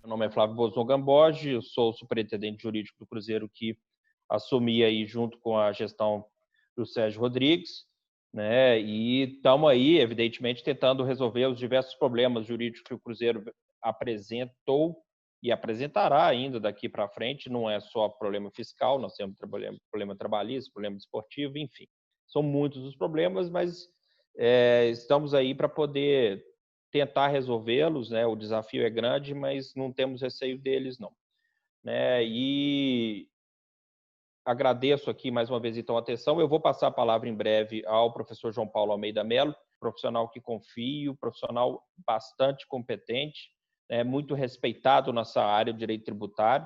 Meu nome é Flávio Bozon Gamboge, eu sou o superintendente jurídico do Cruzeiro que assumi aí junto com a gestão do Sérgio Rodrigues, né? E estamos aí, evidentemente, tentando resolver os diversos problemas jurídicos que o Cruzeiro apresentou e apresentará ainda daqui para frente. Não é só problema fiscal, nós temos problema trabalhista, problema esportivo, enfim. São muitos os problemas, mas estamos aí para poder tentar resolvê-los, né? O desafio é grande, mas não temos receio deles, não. Né? E agradeço aqui mais uma vez, então, a atenção. Eu vou passar a palavra em breve ao professor João Paulo Almeida Melo, profissional que confio, profissional bastante competente, né? Muito respeitado nessa área do direito tributário,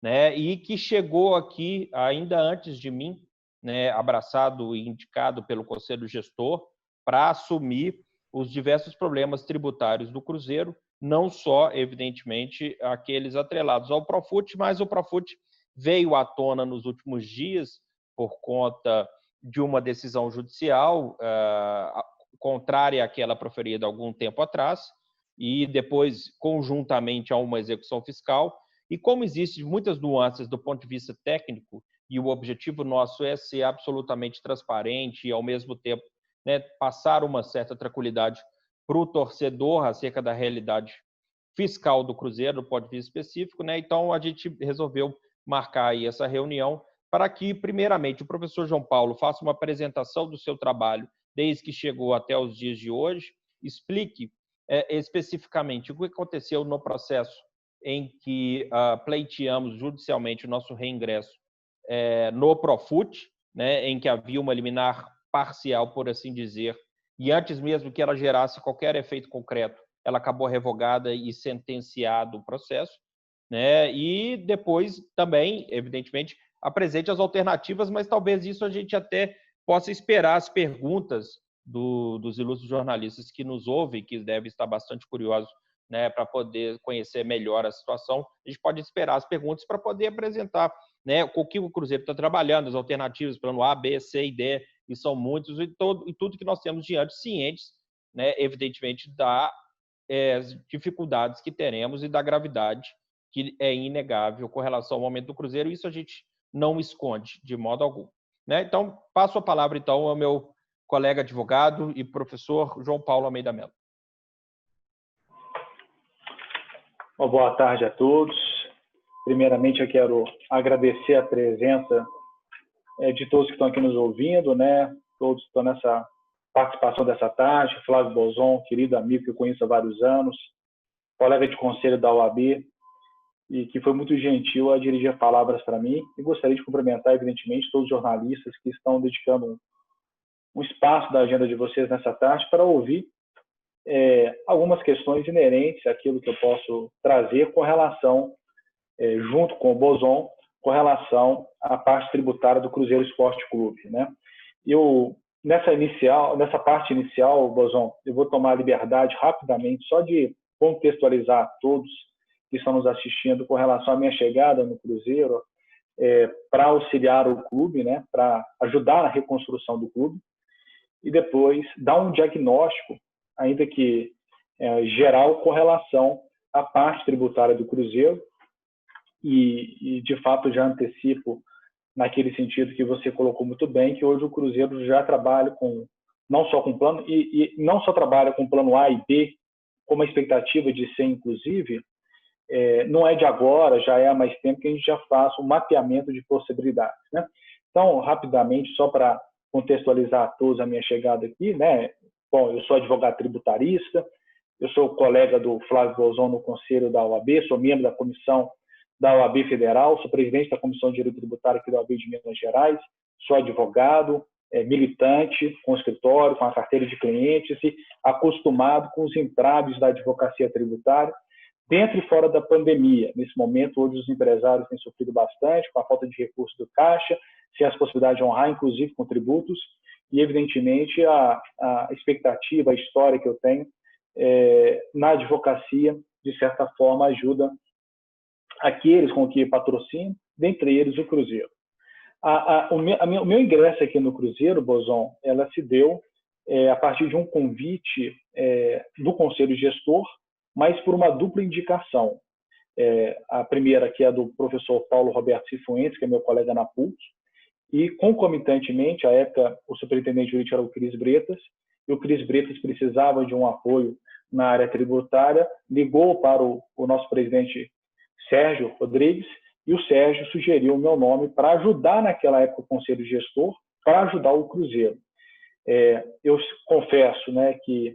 né? E que chegou aqui ainda antes de mim, né? Abraçado e indicado pelo Conselho Gestor para assumir os diversos problemas tributários do Cruzeiro, não só, evidentemente, aqueles atrelados ao Profut, mas o Profut veio à tona nos últimos dias por conta de uma decisão judicial contrária àquela proferida algum tempo atrás e depois conjuntamente a uma execução fiscal. E como existem muitas nuances do ponto de vista técnico e o objetivo nosso é ser absolutamente transparente e, ao mesmo tempo, né, passar uma certa tranquilidade para o torcedor acerca da realidade fiscal do Cruzeiro, do ponto de vista específico, né? Então, a gente resolveu marcar aí essa reunião para que, primeiramente, o professor João Paulo faça uma apresentação do seu trabalho desde que chegou até os dias de hoje, explique especificamente o que aconteceu no processo em que pleiteamos judicialmente o nosso reingresso no Profut, né, em que havia uma liminar parcial, por assim dizer, e antes mesmo que ela gerasse qualquer efeito concreto, ela acabou revogada e sentenciado o processo, né? E depois também, evidentemente, apresente as alternativas, mas talvez isso a gente até possa esperar as perguntas dos ilustres jornalistas que nos ouvem, que devem estar bastante curiosos, né, para poder conhecer melhor a situação. A gente pode esperar as perguntas para poder apresentar, né, o que o Cruzeiro está trabalhando, as alternativas, plano A, B, C e D, e são muitos, e tudo que nós temos diante, cientes, né, evidentemente, das dificuldades que teremos e da gravidade que é inegável com relação ao momento do Cruzeiro. Isso a gente não esconde de modo algum, né? Então, passo a palavra então ao meu colega advogado e professor João Paulo Almeida Melo. Uma boa tarde a todos. Primeiramente, eu quero agradecer a presença de todos que estão aqui nos ouvindo, né? Todos que estão nessa participação dessa tarde. Flávio Bozon, querido amigo que eu conheço há vários anos, colega de conselho da OAB, e que foi muito gentil a dirigir palavras para mim. E gostaria de cumprimentar, evidentemente, todos os jornalistas que estão dedicando um espaço da agenda de vocês nessa tarde para ouvir algumas questões inerentes àquilo que eu posso trazer com relação, junto com o Bozon, com relação à parte tributária do Cruzeiro Esporte Clube, né? Eu, nessa parte inicial, Bozon, eu vou tomar a liberdade rapidamente só de contextualizar todos que estão nos assistindo com relação à minha chegada no Cruzeiro, para auxiliar o clube, né, para ajudar na reconstrução do clube, e depois dar um diagnóstico, ainda que geral, com relação à parte tributária do Cruzeiro, e de fato já antecipo naquele sentido que você colocou muito bem, que hoje o Cruzeiro já trabalha não só com plano, e não só trabalha com plano A e B, como a expectativa de ser, inclusive, não é de agora, já é há mais tempo que a gente já faz um mapeamento de possibilidades, né? Então, rapidamente, só para contextualizar a todos a minha chegada aqui, né? Bom, eu sou advogado tributarista, eu sou colega do Flávio Bozon no Conselho da OAB, sou membro da comissão da OAB Federal, sou presidente da Comissão de Direito Tributário aqui da OAB de Minas Gerais, sou advogado, militante, com escritório, com a carteira de clientes e acostumado com os entraves da advocacia tributária, dentro e fora da pandemia. Nesse momento, hoje os empresários têm sofrido bastante com a falta de recursos do Caixa, sem as possibilidades de honrar, inclusive, com tributos, e, evidentemente, a expectativa, a história que eu tenho na advocacia, de certa forma, ajuda aqueles com que patrocino, dentre eles o Cruzeiro. O meu ingresso aqui no Cruzeiro, Bozon, ela se deu a partir de um convite do Conselho Gestor, mas por uma dupla indicação. A primeira, que é do professor Paulo Roberto Cifuentes, que é meu colega na PUC, e, concomitantemente, à época, o superintendente jurídico era o Cris Bretas, e o Cris Bretas precisava de um apoio na área tributária, ligou para o nosso presidente Sérgio Rodrigues, e o Sérgio sugeriu o meu nome para ajudar, naquela época, o Conselho Gestor, para ajudar o Cruzeiro. Eu confesso, né, que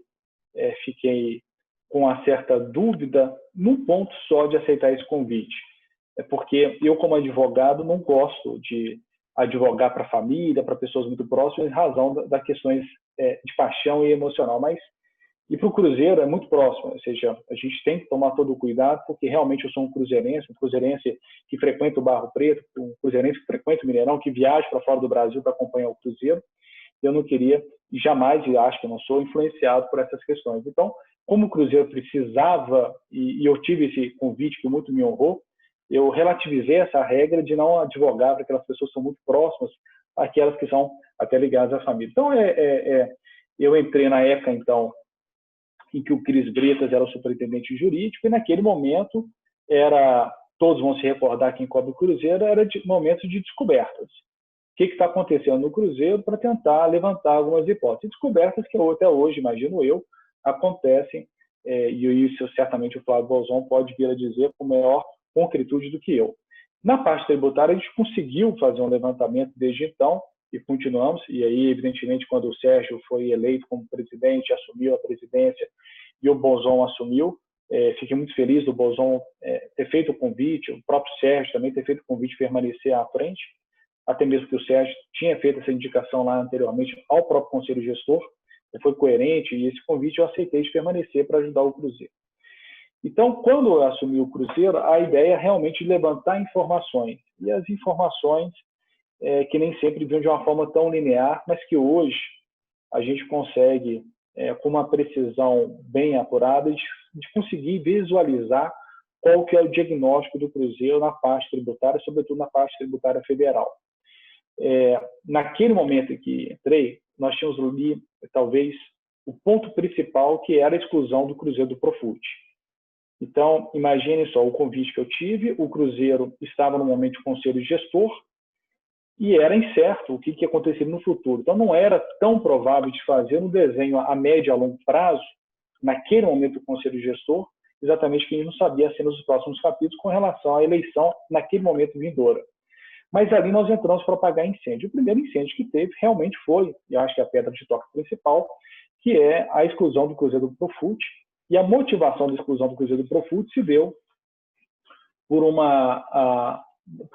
fiquei com uma certa dúvida num ponto só de aceitar esse convite. Porque eu, como advogado, não gosto de advogar para a família, para pessoas muito próximas, em razão das questões de paixão e emocional. Mas, e para o Cruzeiro é muito próximo, ou seja, a gente tem que tomar todo o cuidado, porque realmente eu sou um cruzeirense que frequenta o Barro Preto, um cruzeirense que frequenta o Mineirão, que viaja para fora do Brasil para acompanhar o Cruzeiro. Eu não queria, e jamais, e acho que não sou, influenciado por essas questões. Então, como o Cruzeiro precisava, e eu tive esse convite que muito me honrou, eu relativizei essa regra de não advogar para aquelas pessoas que são muito próximas, aquelas que são até ligadas à família. Então, eu entrei na época, então, em que o Cris Bretas era o superintendente jurídico, e naquele momento, todos vão se recordar, quem cobre o Cruzeiro, era momento de descobertas. O que está acontecendo no Cruzeiro para tentar levantar algumas hipóteses. Descobertas que até hoje, imagino eu, acontecem, e isso certamente o Flávio Bolzon pode vir a dizer com maior concretude do que eu. Na parte tributária, a gente conseguiu fazer um levantamento desde então, e continuamos, e aí, evidentemente, quando o Sérgio foi eleito como presidente, assumiu a presidência, e o Bolzon assumiu, fiquei muito feliz do Bolzon ter feito o convite, o próprio Sérgio também ter feito o convite de permanecer à frente, até mesmo que o Sérgio tinha feito essa indicação lá anteriormente ao próprio Conselho Gestor, foi coerente, e esse convite eu aceitei de permanecer para ajudar o Cruzeiro. Então, quando eu assumi o Cruzeiro, a ideia é realmente levantar informações, e as informações que nem sempre vinham de uma forma tão linear, mas que hoje a gente consegue, com uma precisão bem apurada, de conseguir visualizar qual que é o diagnóstico do Cruzeiro na parte tributária, sobretudo na parte tributária federal. Naquele momento em que entrei, nós tínhamos ali, talvez, o ponto principal, que era a exclusão do Cruzeiro do Profut. Então, imagine só o convite que eu tive, o Cruzeiro estava no momento de conselho gestor, e era incerto o que ia acontecer no futuro. Então, não era tão provável de fazer um desenho a médio e a longo prazo, naquele momento do conselho gestor, exatamente que a gente não sabia ser nos próximos capítulos com relação à eleição naquele momento vindoura. Mas ali nós entramos para apagar incêndio. O primeiro incêndio que teve realmente foi, e acho que é a pedra de toque principal, que é a exclusão do Cruzeiro do Profut. E a motivação da exclusão do Cruzeiro do Profut se deu por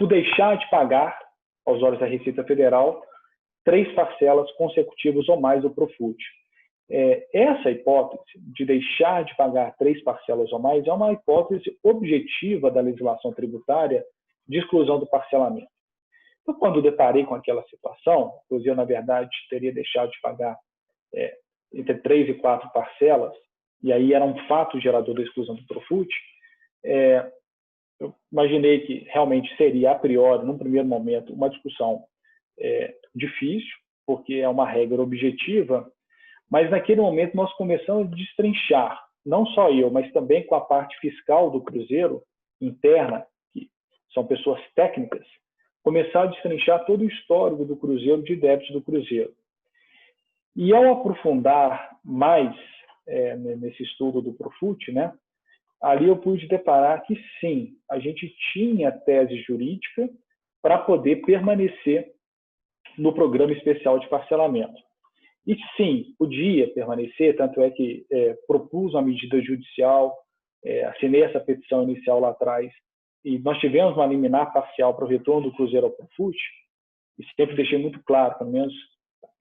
deixar de pagar, aos olhos da Receita Federal, 3 parcelas consecutivas ou mais do Profut. Essa hipótese de deixar de pagar 3 parcelas ou mais é uma hipótese objetiva da legislação tributária de exclusão do parcelamento. Então, quando deparei com aquela situação, o Cruzeiro, na verdade, teria deixado de pagar entre 3 e 4 parcelas, e aí era um fato gerador da exclusão do Profut, eu imaginei que realmente seria, a priori, num primeiro momento, uma discussão difícil, porque é uma regra objetiva, mas naquele momento nós começamos a destrinchar, não só eu, mas também com a parte fiscal do Cruzeiro, interna, que são pessoas técnicas, começar a destrinchar todo o histórico do Cruzeiro, de débitos do Cruzeiro. E ao aprofundar mais nesse estudo do Profut, né, ali eu pude deparar que sim, a gente tinha tese jurídica para poder permanecer no programa especial de parcelamento. E sim, podia permanecer, tanto é que propus uma medida judicial, assinei essa petição inicial lá atrás, e nós tivemos uma liminar parcial para o retorno do Cruzeiro ao Profut, e sempre deixei muito claro, pelo menos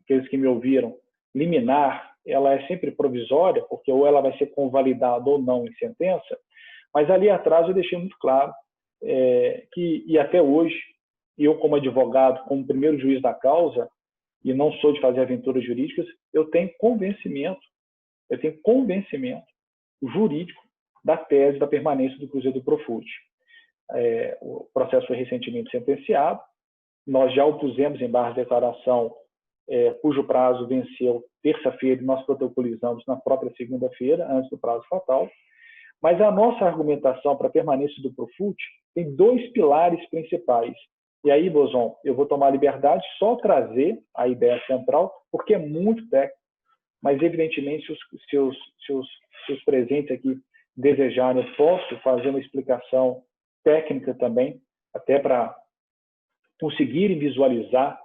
aqueles que me ouviram, liminar, ela é sempre provisória, porque ou ela vai ser convalidada ou não em sentença, mas ali atrás eu deixei muito claro que, e até hoje, eu como advogado, como primeiro juiz da causa, e não sou de fazer aventuras jurídicas, eu tenho convencimento jurídico da tese da permanência do Cruzeiro do Profut. O processo foi recentemente sentenciado, nós já o pusemos em barra de declaração, cujo prazo venceu terça-feira, e nós protocolizamos na própria segunda-feira, antes do prazo fatal, Mas a nossa argumentação para a permanência do Profut tem dois pilares principais. E aí, Bozon, eu vou tomar a liberdade de só trazer a ideia central, porque é muito técnico, mas evidentemente se os presentes aqui desejarem, eu posso fazer uma explicação técnica também, até para conseguirem visualizar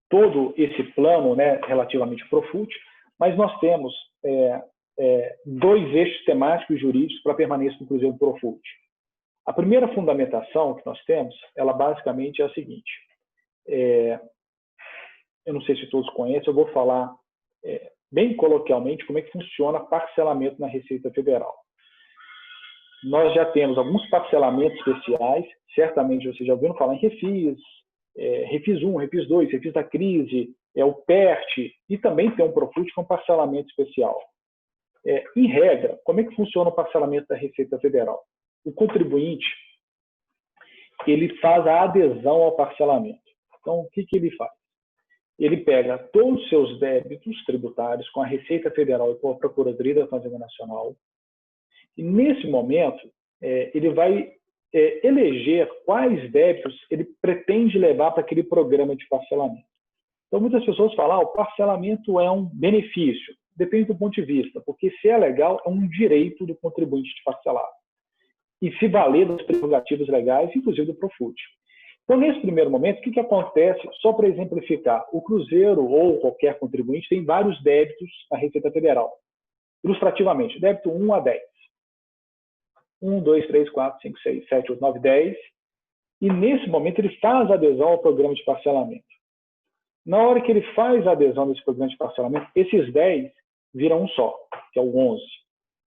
todo esse plano, né, relativamente Profut, mas nós temos dois eixos temáticos e jurídicos para a permanência do Cruzeiro do Profut. A primeira fundamentação que nós temos, ela basicamente é a seguinte, eu não sei se todos conhecem, eu vou falar bem coloquialmente como é que funciona parcelamento na Receita Federal. Nós já temos alguns parcelamentos especiais, certamente vocês já ouviram falar em Refis, Refis 1, Refis 2, Refis da Crise, o PERT, e também tem um Profut com parcelamento especial. Em regra, como é que funciona o parcelamento da Receita Federal? O contribuinte, ele faz a adesão ao parcelamento. Então, o que ele faz? Ele pega todos os seus débitos tributários com a Receita Federal e com a Procuradoria da Fazenda Nacional, e nesse momento, ele vai eleger quais débitos ele pretende levar para aquele programa de parcelamento. Então, muitas pessoas falam, o parcelamento é um benefício. Depende do ponto de vista, porque se é legal, é um direito do contribuinte de parcelar. E se valer das prerrogativas legais, inclusive do Profut. Então, nesse primeiro momento, o que acontece? Só para exemplificar, o Cruzeiro ou qualquer contribuinte tem vários débitos na Receita Federal. Ilustrativamente, débito 1 a 10. 1, 2, 3, 4, 5, 6, 7, 8, 9, 10. E nesse momento ele faz adesão ao programa de parcelamento. Na hora que ele faz a adesão desse programa de parcelamento, esses 10 viram um só, que é o 11.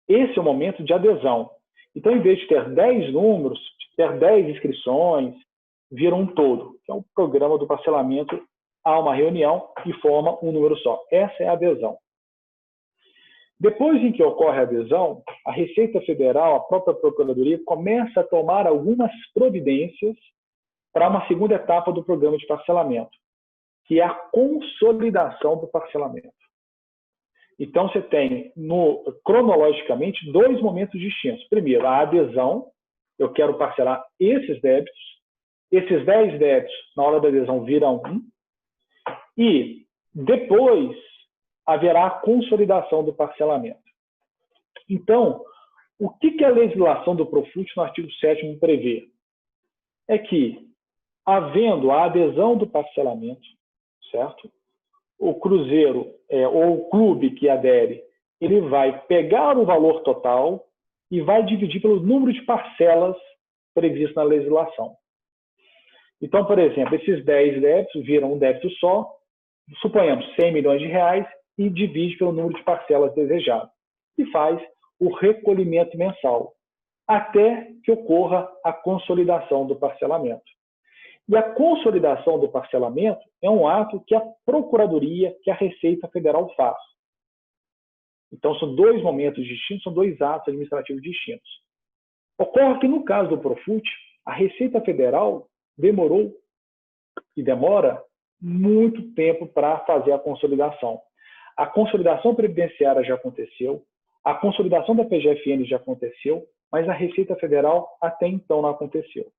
Esse é o momento de adesão. Então, em vez de ter 10 números, de ter 10 inscrições, vira um todo, que é o programa do parcelamento. Há uma reunião e forma um número só. Essa é a adesão. Depois em que ocorre a adesão, a Receita Federal, a própria Procuradoria, começa a tomar algumas providências para uma segunda etapa do programa de parcelamento, que é a consolidação do parcelamento. Então, você tem, cronologicamente, dois momentos distintos. Primeiro, a adesão, eu quero parcelar esses débitos. Esses 10 débitos, na hora da adesão, viram 1. E depois haverá a consolidação do parcelamento. Então, o que a legislação do Profut no artigo 7º prevê? É que, havendo a adesão do parcelamento, certo? O Cruzeiro, ou o clube que adere, ele vai pegar o valor total e vai dividir pelo número de parcelas previsto na legislação. Então, por exemplo, esses 10 débitos viram um débito só, suponhamos 100 milhões de reais, e divide pelo número de parcelas desejado. E faz o recolhimento mensal, até que ocorra a consolidação do parcelamento. E a consolidação do parcelamento é um ato que a Procuradoria, que a Receita Federal faz. Então, são dois momentos distintos, são dois atos administrativos distintos. Ocorre que, no caso do Profut, a Receita Federal demorou e demora muito tempo para fazer a consolidação. A consolidação previdenciária já aconteceu, a consolidação da PGFN já aconteceu, mas a Receita Federal até então não aconteceu.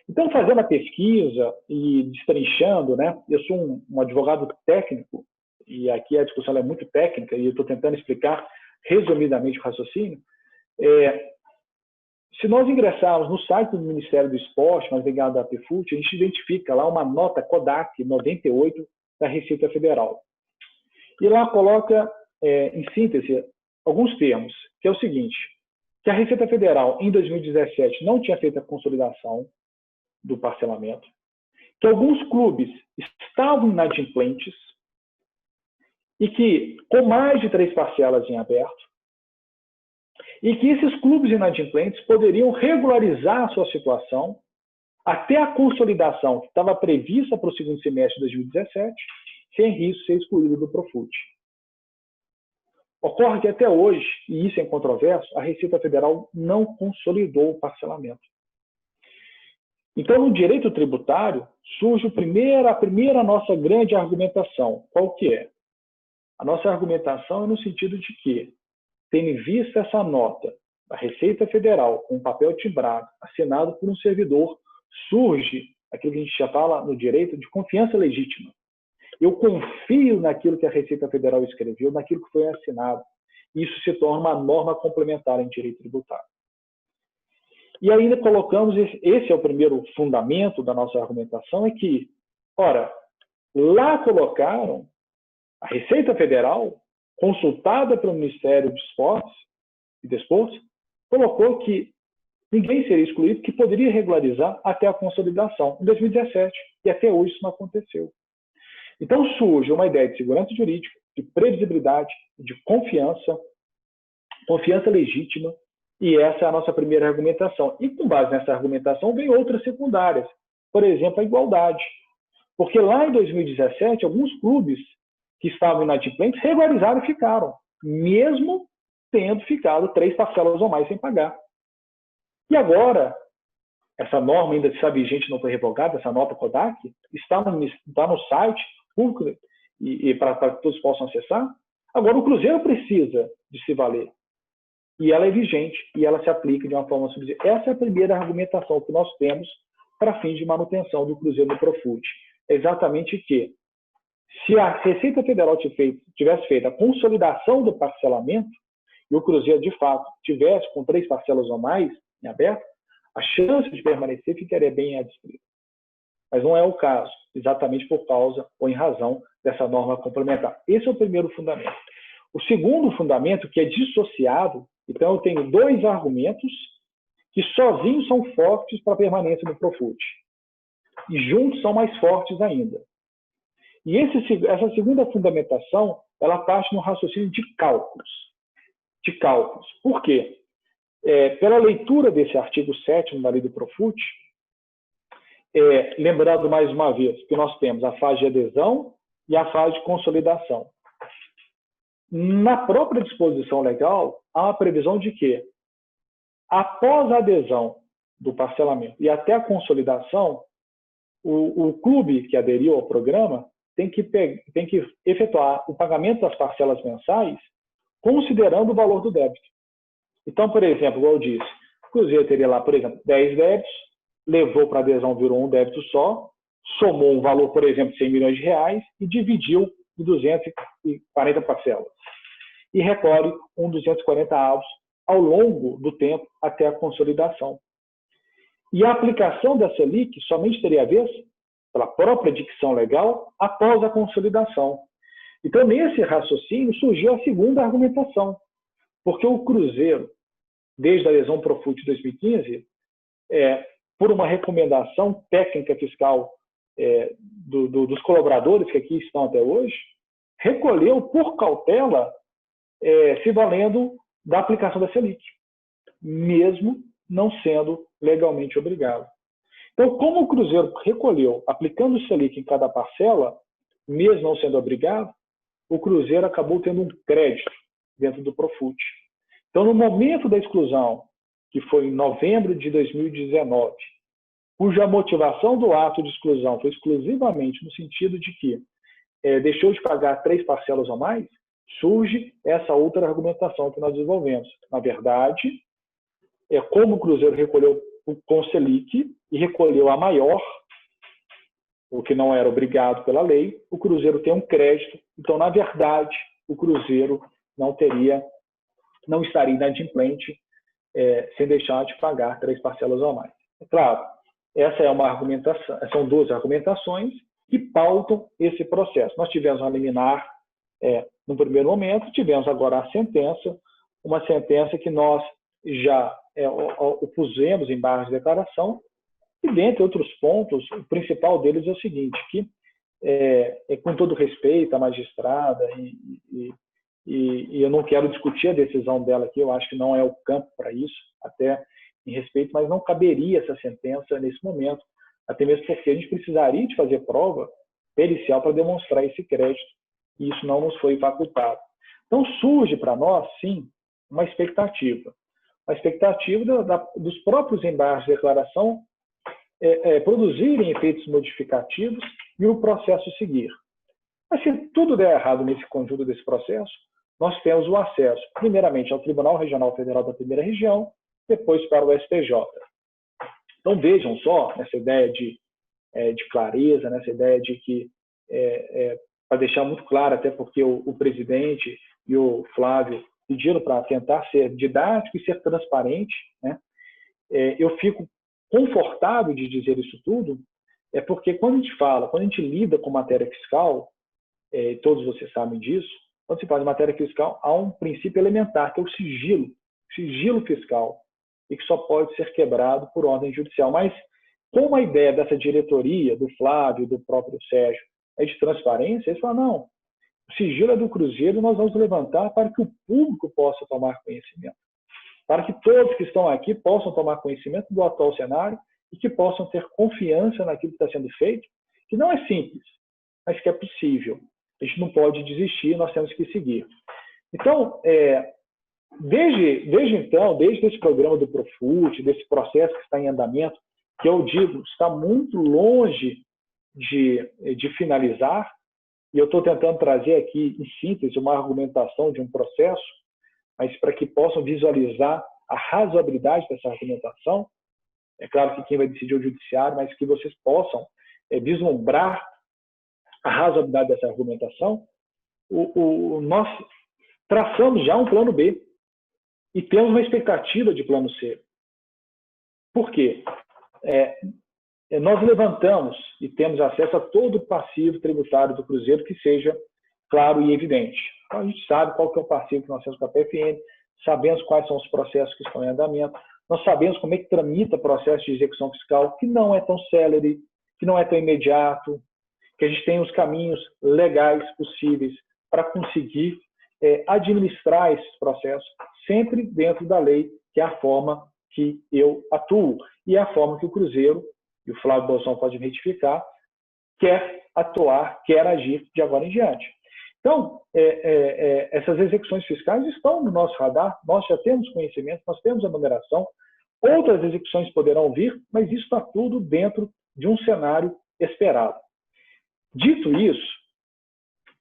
Então, fazendo a pesquisa e destrinchando, né, eu sou um advogado técnico, e aqui a discussão é muito técnica, e eu estou tentando explicar resumidamente o raciocínio. Se nós ingressarmos no site do Ministério do Esporte, mas ligado à PFUT, a gente identifica lá uma nota Kodak 98 da Receita Federal. E lá coloca, em síntese, alguns termos, que é o seguinte, que a Receita Federal, em 2017, não tinha feito a consolidação do parcelamento, que alguns clubes estavam inadimplentes e que, com mais de 3 parcelas em aberto, e que esses clubes inadimplentes poderiam regularizar a sua situação até a consolidação que estava prevista para o segundo semestre de 2017, sem risco de ser excluído do Profut. Ocorre que até hoje, e isso é incontroverso, a Receita Federal não consolidou o parcelamento. Então, no direito tributário, surge a primeira nossa grande argumentação. Qual que é? A nossa argumentação é no sentido de que, tendo em vista essa nota da Receita Federal, com um papel timbrado, assinado por um servidor, surge aquilo que a gente já fala no direito de confiança legítima. Eu confio naquilo que a Receita Federal escreveu, naquilo que foi assinado. Isso se torna uma norma complementar em direito tributário. E ainda colocamos, esse é o primeiro fundamento da nossa argumentação, é que, ora, lá colocaram a Receita Federal, consultada pelo Ministério dos Esportes e Desportos, colocou que ninguém seria excluído, que poderia regularizar até a consolidação, em 2017, e até hoje isso não aconteceu. Então surge uma ideia de segurança jurídica, de previsibilidade, de confiança legítima, e essa é a nossa primeira argumentação. E com base nessa argumentação vem outras secundárias, por exemplo, a igualdade. Porque lá em 2017, alguns clubes que estavam inadimplentes regularizaram e ficaram, mesmo tendo ficado 3 parcelas ou mais sem pagar. E agora, essa norma ainda está vigente, não foi revogada, essa nota Kodak, está no site público e para que todos possam acessar. Agora, o Cruzeiro precisa de se valer. E ela é vigente e ela se aplica de uma forma subsidiária. Essa é a primeira argumentação que nós temos para fins de manutenção do Cruzeiro no Profut. É exatamente que, se a Receita Federal tivesse feito a consolidação do parcelamento e o Cruzeiro, de fato, tivesse com 3 parcelas ou mais em aberto, a chance de permanecer ficaria bem adstrita. Mas não é o caso, exatamente por causa ou em razão dessa norma complementar. Esse é o primeiro fundamento. O segundo fundamento, que é dissociado, então eu tenho 2 argumentos que sozinhos são fortes para a permanência do Profut. E juntos são mais fortes ainda. E essa segunda fundamentação, ela parte no raciocínio de cálculos. Por quê? Pela leitura desse artigo 7º da Lei do Profut, lembrando mais uma vez que nós temos a fase de adesão e a fase de consolidação. Na própria disposição legal, há uma previsão de que, após a adesão do parcelamento e até a consolidação, o clube que aderiu ao programa tem que efetuar o pagamento das parcelas mensais considerando o valor do débito. Então, por exemplo, igual eu disse, o Cruzeiro teria lá, por exemplo, 10 débitos, levou para adesão, virou um débito só, somou um valor, por exemplo, de 100 milhões de reais e dividiu em 240 parcelas. E recolhe 240 avos ao longo do tempo até a consolidação. E a aplicação da Selic somente teria a vez, pela própria dicção legal, após a consolidação. Então, nesse raciocínio, surgiu a segunda argumentação, porque o Cruzeiro, desde a adesão Profut de 2015, por uma recomendação técnica fiscal dos colaboradores que aqui estão até hoje, recolheu por cautela, se valendo da aplicação da Selic, mesmo não sendo legalmente obrigado. Então, como o Cruzeiro recolheu, aplicando o Selic em cada parcela, mesmo não sendo obrigado, o Cruzeiro acabou tendo um crédito dentro do Profut. Então, no momento da exclusão, que foi em novembro de 2019, cuja motivação do ato de exclusão foi exclusivamente no sentido de que deixou de pagar 3 parcelas ou mais, surge essa outra argumentação que nós desenvolvemos. Na verdade, como o Cruzeiro recolheu com Selic e recolheu a maior, o que não era obrigado pela lei, o Cruzeiro tem um crédito. Então, na verdade, o Cruzeiro não estaria inadimplente sem deixar de pagar 3 parcelas ou mais. É claro, essa é uma argumentação, são 2 argumentações que pautam esse processo. Nós tivemos uma liminar no primeiro momento, tivemos agora a sentença, uma sentença que nós já opusemos em barra de declaração, e dentre outros pontos, o principal deles é o seguinte, que com todo respeito à magistrada, e eu não quero discutir a decisão dela aqui, eu acho que não é o campo para isso, até em respeito, mas não caberia essa sentença nesse momento, até mesmo porque a gente precisaria de fazer prova pericial para demonstrar esse crédito, e isso não nos foi facultado. Então surge para nós, sim, uma expectativa dos próprios embargos de declaração produzirem efeitos modificativos e o processo seguir. Mas se tudo der errado nesse conjunto desse processo, nós temos o acesso, primeiramente, ao Tribunal Regional Federal da Primeira Região, depois para o STJ. Então, vejam só essa ideia de clareza, nessa ideia de que, para deixar muito claro, até porque o presidente e o Flávio pediram para tentar ser didático e ser transparente, né? Eu fico confortável de dizer isso tudo, porque quando a gente fala, quando a gente lida com matéria fiscal, todos vocês sabem disso, quando se faz matéria fiscal, há um princípio elementar, que é o sigilo fiscal, e que só pode ser quebrado por ordem judicial. Mas, como a ideia dessa diretoria, do Flávio, do próprio Sérgio, é de transparência, eles falam, não, o sigilo é do Cruzeiro, nós vamos levantar para que o público possa tomar conhecimento, para que todos que estão aqui possam tomar conhecimento do atual cenário e que possam ter confiança naquilo que está sendo feito, que não é simples, mas que é possível. A gente não pode desistir, nós temos que seguir. Então, desde esse programa do Profut, desse processo que está em andamento, que eu digo, está muito longe de finalizar, e eu estou tentando trazer aqui, em síntese, uma argumentação de um processo, mas para que possam visualizar a razoabilidade dessa argumentação. É claro que quem vai decidir é o judiciário, mas que vocês possam vislumbrar a razoabilidade dessa argumentação. Nós traçamos já um plano B e temos uma expectativa de plano C. Por quê? Nós levantamos e temos acesso a todo o passivo tributário do Cruzeiro que seja claro e evidente. Então, a gente sabe qual que é o passivo que nós temos com a PFN, sabemos quais são os processos que estão em andamento, nós sabemos como é que tramita o processo de execução fiscal, que não é tão célere, que não é tão imediato, que a gente tem os caminhos legais possíveis para conseguir administrar esses processos, sempre dentro da lei, que é a forma que eu atuo, e é a forma que o Cruzeiro, e o Flávio Bolsonaro pode retificar, quer atuar, quer agir de agora em diante. Então, essas execuções fiscais estão no nosso radar, nós já temos conhecimento, nós temos a numeração, outras execuções poderão vir, mas isso está tudo dentro de um cenário esperado. Dito isso,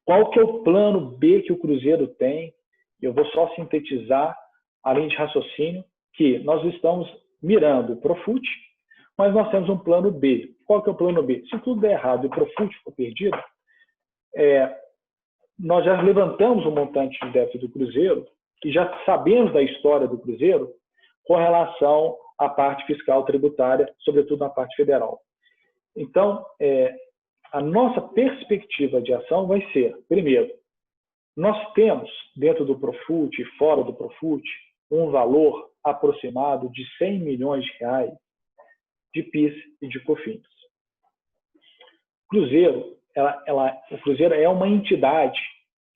qual que é o plano B que o Cruzeiro tem? Eu vou só sintetizar, além de raciocínio, que nós estamos mirando o Profut, mas nós temos um plano B. Qual que é o plano B? Se tudo der errado e o Profut for perdido, nós já levantamos o montante de débito do Cruzeiro e já sabemos da história do Cruzeiro com relação à parte fiscal tributária, sobretudo na parte federal. Então, a nossa perspectiva de ação vai ser, primeiro, nós temos dentro do Profut e fora do Profut um valor aproximado de 100 milhões de reais de PIS e de COFINS. O Cruzeiro é uma entidade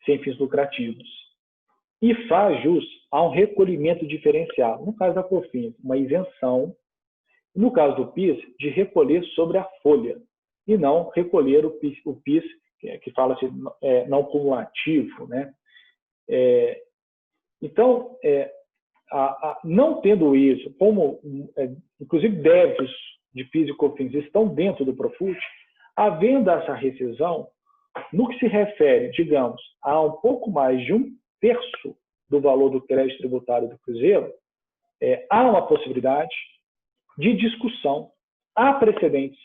sem fins lucrativos e faz jus a um recolhimento diferenciado. No caso da COFINS, uma isenção. No caso do PIS, de recolher sobre a folha e não recolher o PIS que fala-se não cumulativo, né? Então, não tendo isso, como inclusive débitos de PIS e COFINS estão dentro do Profut, havendo essa rescisão, no que se refere, digamos, a um pouco mais de 1/3 do valor do crédito tributário do Cruzeiro, há uma possibilidade de discussão, há precedentes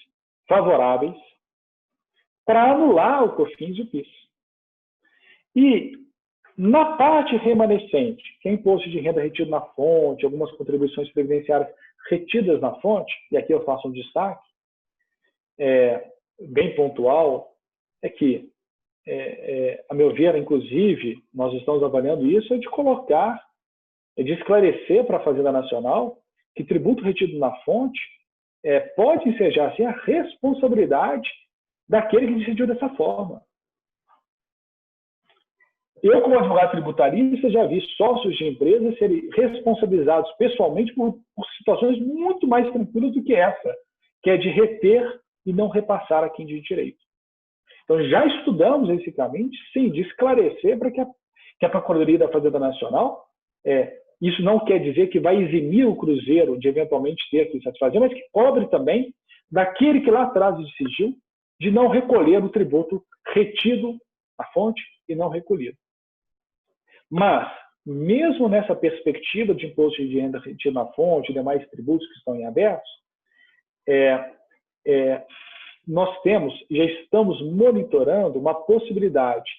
favoráveis para anular o COFINS e o PIS. E na parte remanescente, que é imposto de renda retido na fonte, algumas contribuições previdenciárias retidas na fonte, e aqui eu faço um destaque bem pontual, é que, a meu ver, inclusive, nós estamos avaliando isso, de esclarecer para a Fazenda Nacional que tributo retido na fonte pode ensejar assim, a responsabilidade daquele que decidiu dessa forma. Eu, como advogado tributarista, já vi sócios de empresas serem responsabilizados pessoalmente por situações muito mais tranquilas do que essa, que é de reter e não repassar a quem de direito. Então, já estudamos esse caminho, sim, de esclarecer para que a Procuradoria da Fazenda Nacional, isso não quer dizer que vai eximir o Cruzeiro de eventualmente ter que satisfazer, mas que cobre também daquele que lá atrás decidiu de não recolher o tributo retido na fonte e não recolhido. Mas, mesmo nessa perspectiva de imposto de renda retido na fonte e demais tributos que estão em abertos, nós já estamos monitorando uma possibilidade,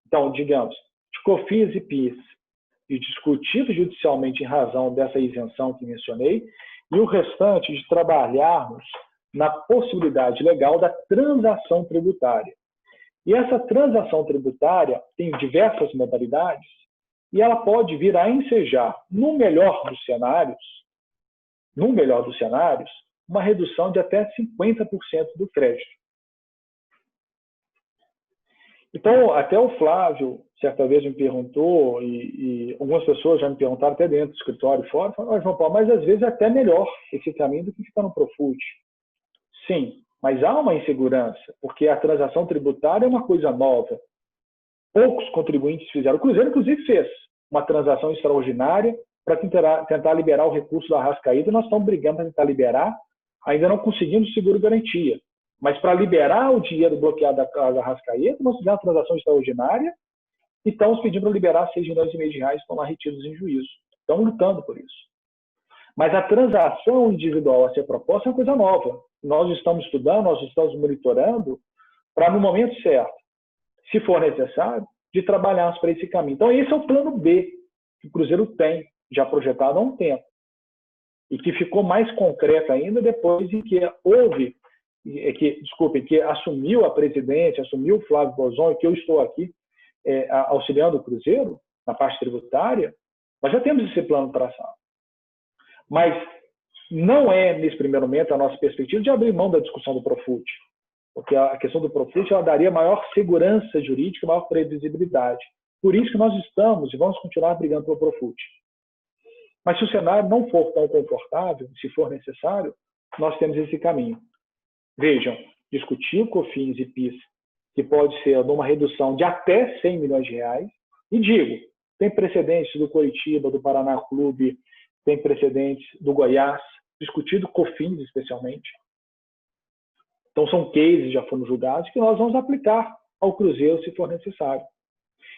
então, digamos, de COFINS e PIS, e discutido judicialmente em razão dessa isenção que mencionei, e o restante de trabalharmos na possibilidade legal da transação tributária. E essa transação tributária tem diversas modalidades e ela pode vir a ensejar, no melhor dos cenários, uma redução de até 50% do crédito. Então, até o Flávio, certa vez, me perguntou, e algumas pessoas já me perguntaram, até dentro do escritório, fora, falaram, João Paulo, mas às vezes é até melhor esse caminho do que ficar no Profut. Sim, mas há uma insegurança, porque a transação tributária é uma coisa nova. Poucos contribuintes fizeram. O Cruzeiro, inclusive, fez uma transação extraordinária para tentar liberar o recurso da Arrascaeta. Nós estamos brigando para tentar liberar, ainda não conseguimos seguro-garantia. Mas para liberar o dinheiro bloqueado da Arrascaeta, nós fizemos uma transação extraordinária e estamos pedindo para liberar 6,5 milhões de reais que estão lá retidos em juízo. Estamos lutando por isso. Mas a transação individual a ser proposta é uma coisa nova. Nós estamos estudando, nós estamos monitorando para, no momento certo, se for necessário, de trabalharmos para esse caminho. Então, esse é o plano B que o Cruzeiro tem, já projetado há um tempo, e que ficou mais concreto ainda depois de que que assumiu a presidência, assumiu o Flávio Bolzon, e que eu estou aqui auxiliando o Cruzeiro na parte tributária. Nós já temos esse plano traçado. Mas não é, nesse primeiro momento, a nossa perspectiva de abrir mão da discussão do Profut, porque a questão do Profut ela daria maior segurança jurídica, maior previsibilidade. Por isso que nós estamos e vamos continuar brigando pelo Profut. Mas se o cenário não for tão confortável, se for necessário, nós temos esse caminho. Vejam, discutir o COFINS e PIS, que pode ser numa redução de até 100 milhões de reais, e digo, tem precedentes do Coritiba, do Paraná Clube, tem precedentes do Goiás, discutido COFINS especialmente. Então são cases já foram julgados que nós vamos aplicar ao Cruzeiro se for necessário.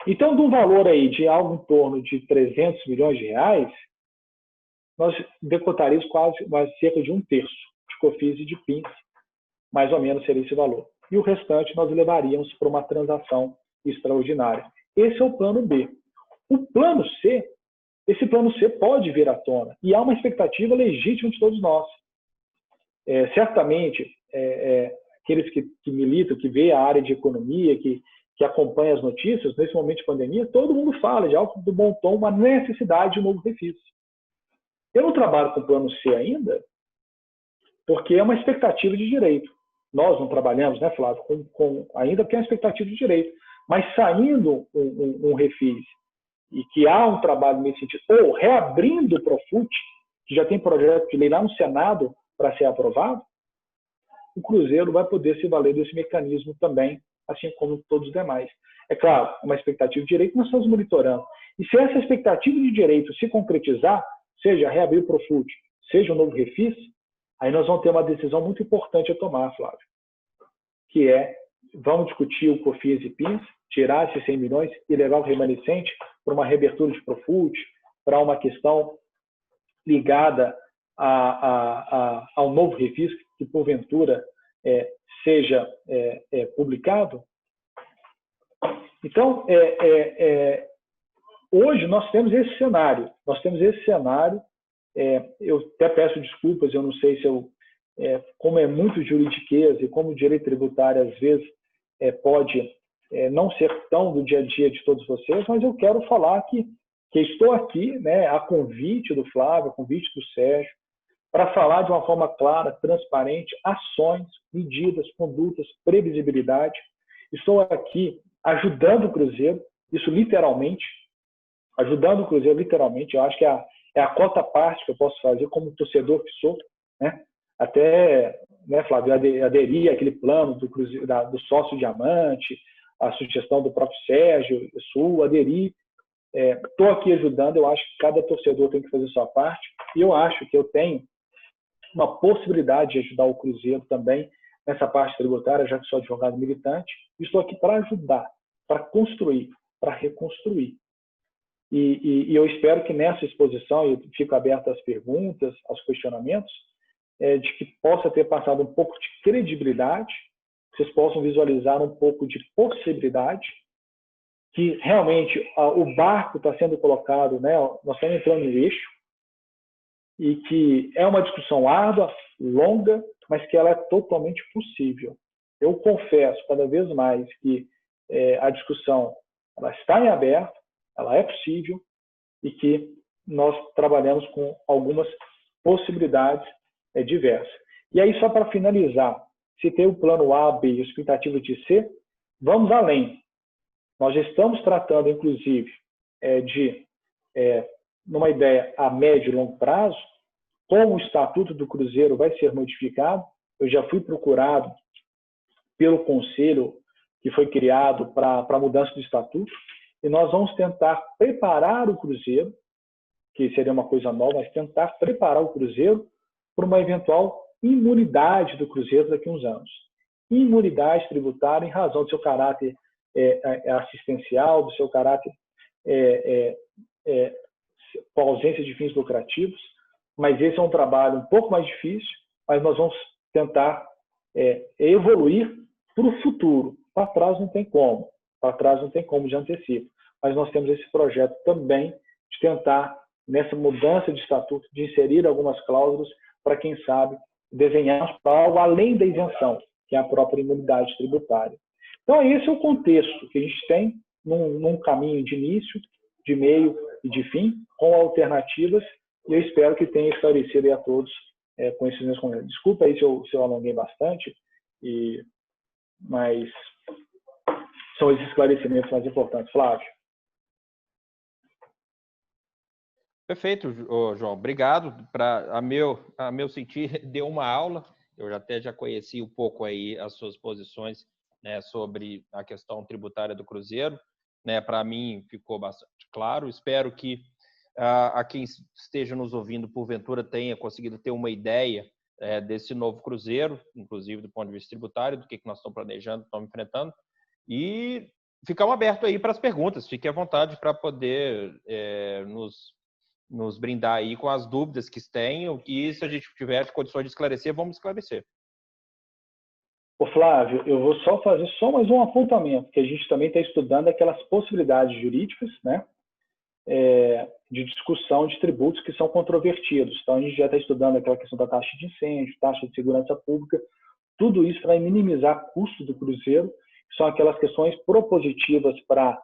Então, do valor aí de algo em torno de 300 milhões de reais, nós decotaríamos cerca de 1/3 de COFINS e de PIS, mais ou menos seria esse valor. E o restante nós levaríamos para uma transação extraordinária. Esse é o plano B. O plano C, esse plano C pode vir à tona, e há uma expectativa legítima de todos nós. Certamente, aqueles que militam, que vê a área de economia, que acompanha as notícias, nesse momento de pandemia, todo mundo fala de algo do bom tom, uma necessidade de um novo refis. Eu não trabalho com o plano C ainda, porque é uma expectativa de direito. Nós não trabalhamos, né, Flávio, ainda porque é uma expectativa de direito. Mas saindo um refis e que há um trabalho nesse sentido, ou reabrindo o Profut, que já tem projeto de lei lá no Senado para ser aprovado, o Cruzeiro vai poder se valer desse mecanismo também, assim como todos os demais. É claro, uma expectativa de direito nós estamos monitorando. E se essa expectativa de direito se concretizar, seja reabrir o Profut, seja um novo refis, aí nós vamos ter uma decisão muito importante a tomar, Flávio, que é, vamos discutir o COFINS e PIS, tirar esses 100 milhões e levar o remanescente para uma reabertura de Profut, para uma questão ligada ao novo refis, que porventura seja publicado. Então, hoje nós temos esse cenário. Eu até peço desculpas, eu não sei se como é muito juridiqueza e como o direito tributário às vezes pode não ser tão do dia a dia de todos vocês, mas eu quero falar que estou aqui, né, a convite do Flávio, a convite do Sérgio, para falar de uma forma clara, transparente, ações, medidas, condutas, previsibilidade. Estou aqui ajudando o Cruzeiro, isso literalmente, ajudando o Cruzeiro literalmente. Eu acho que é a cota parte que eu posso fazer como torcedor que sou, né? Até, né, Flávio, aderir àquele plano do Cruzeiro, do sócio diamante, a sugestão do próprio Sérgio, aderir. Estou aqui ajudando, eu acho que cada torcedor tem que fazer sua parte, e eu acho que eu tenho uma possibilidade de ajudar o Cruzeiro também nessa parte tributária, já que sou advogado militante. Estou aqui para ajudar, para construir, para reconstruir. E eu espero que nessa exposição, eu fico aberto às perguntas, aos questionamentos, de que possa ter passado um pouco de credibilidade, que vocês possam visualizar um pouco de possibilidade, que realmente o barco está sendo colocado, né, nós estamos entrando no eixo, e que é uma discussão árdua, longa, mas que ela é totalmente possível. Eu confesso cada vez mais que a discussão ela está em aberto, ela é possível e que nós trabalhamos com algumas possibilidades diversas. E aí, só para finalizar, se tem o plano A, B e a expectativa de C, vamos além. Nós já estamos tratando, inclusive, numa ideia a médio e longo prazo, como o Estatuto do Cruzeiro vai ser modificado. Eu já fui procurado pelo Conselho que foi criado para a mudança do Estatuto, e nós vamos tentar preparar o Cruzeiro, que seria uma coisa nova, mas tentar preparar o Cruzeiro para uma eventual imunidade do Cruzeiro daqui a uns anos. Imunidade tributária em razão do seu caráter assistencial, do seu caráter com ausência de fins lucrativos, mas esse é um trabalho um pouco mais difícil, mas nós vamos tentar evoluir para o futuro. Para trás não tem como, de antecipo, mas nós temos esse projeto também de tentar, nessa mudança de estatuto, de inserir algumas cláusulas para, quem sabe, desenhar algo além da isenção, que é a própria imunidade tributária. Então, esse é o contexto que a gente tem num caminho de início, de meio e de fim, com alternativas, e eu espero que tenha esclarecido a todos com esses meus comentários. Desculpa aí se eu alonguei bastante, mas são esses esclarecimentos mais importantes. Flávio. Perfeito, João. Obrigado. A meu sentir, deu uma aula. Eu já conheci um pouco aí as suas posições, né, sobre a questão tributária do Cruzeiro. Né, para mim ficou bastante claro. Espero que a quem esteja nos ouvindo, porventura, tenha conseguido ter uma ideia desse novo Cruzeiro, inclusive do ponto de vista tributário, do que nós estamos planejando, estamos enfrentando. E ficamos abertos aí para as perguntas. Fique à vontade para poder nos brindar aí com as dúvidas que tenham, e se a gente tiver condições de esclarecer, vamos esclarecer. Ô Flávio, eu vou só fazer mais um apontamento, que a gente também está estudando aquelas possibilidades jurídicas, né, de discussão de tributos que são controvertidos. Então, a gente já está estudando aquela questão da taxa de incêndio, taxa de segurança pública, tudo isso para minimizar custo do Cruzeiro, são aquelas questões propositivas para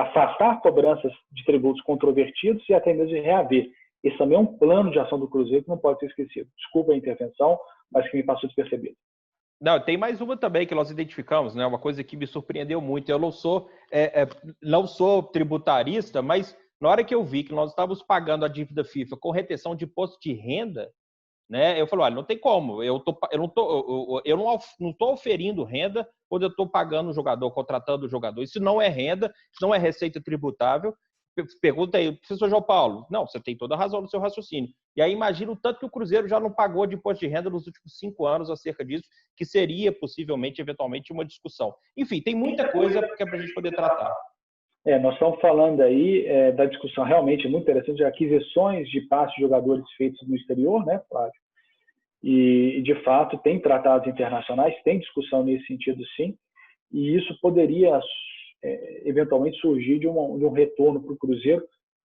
afastar cobranças de tributos controvertidos e até mesmo reaver. Esse também é um plano de ação do Cruzeiro que não pode ser esquecido. Desculpa a intervenção, mas que me passou despercebido. Não, tem mais uma também que nós identificamos, né? Uma coisa que me surpreendeu muito. Eu não sou tributarista, mas na hora que eu vi que nós estávamos pagando a dívida FIFA com retenção de imposto de renda, né? Eu falei, olha, não tem como. Eu não estou oferindo renda quando eu estou pagando o jogador, contratando o jogador. Isso não é renda, isso não é receita tributável. Pergunta aí, professor João Paulo. Não, você tem toda a razão no seu raciocínio. E aí imagina o tanto que o Cruzeiro já não pagou de imposto de renda nos últimos 5 anos acerca disso, que seria possivelmente, eventualmente, uma discussão. Enfim, tem muita coisa que é para a gente poder tratar. Nós estamos falando aí da discussão realmente muito interessante de aquisições de passes de jogadores feitos no exterior, né, Flávio? E, de fato, tem tratados internacionais, tem discussão nesse sentido, sim, e isso poderia eventualmente surgir de um retorno para o Cruzeiro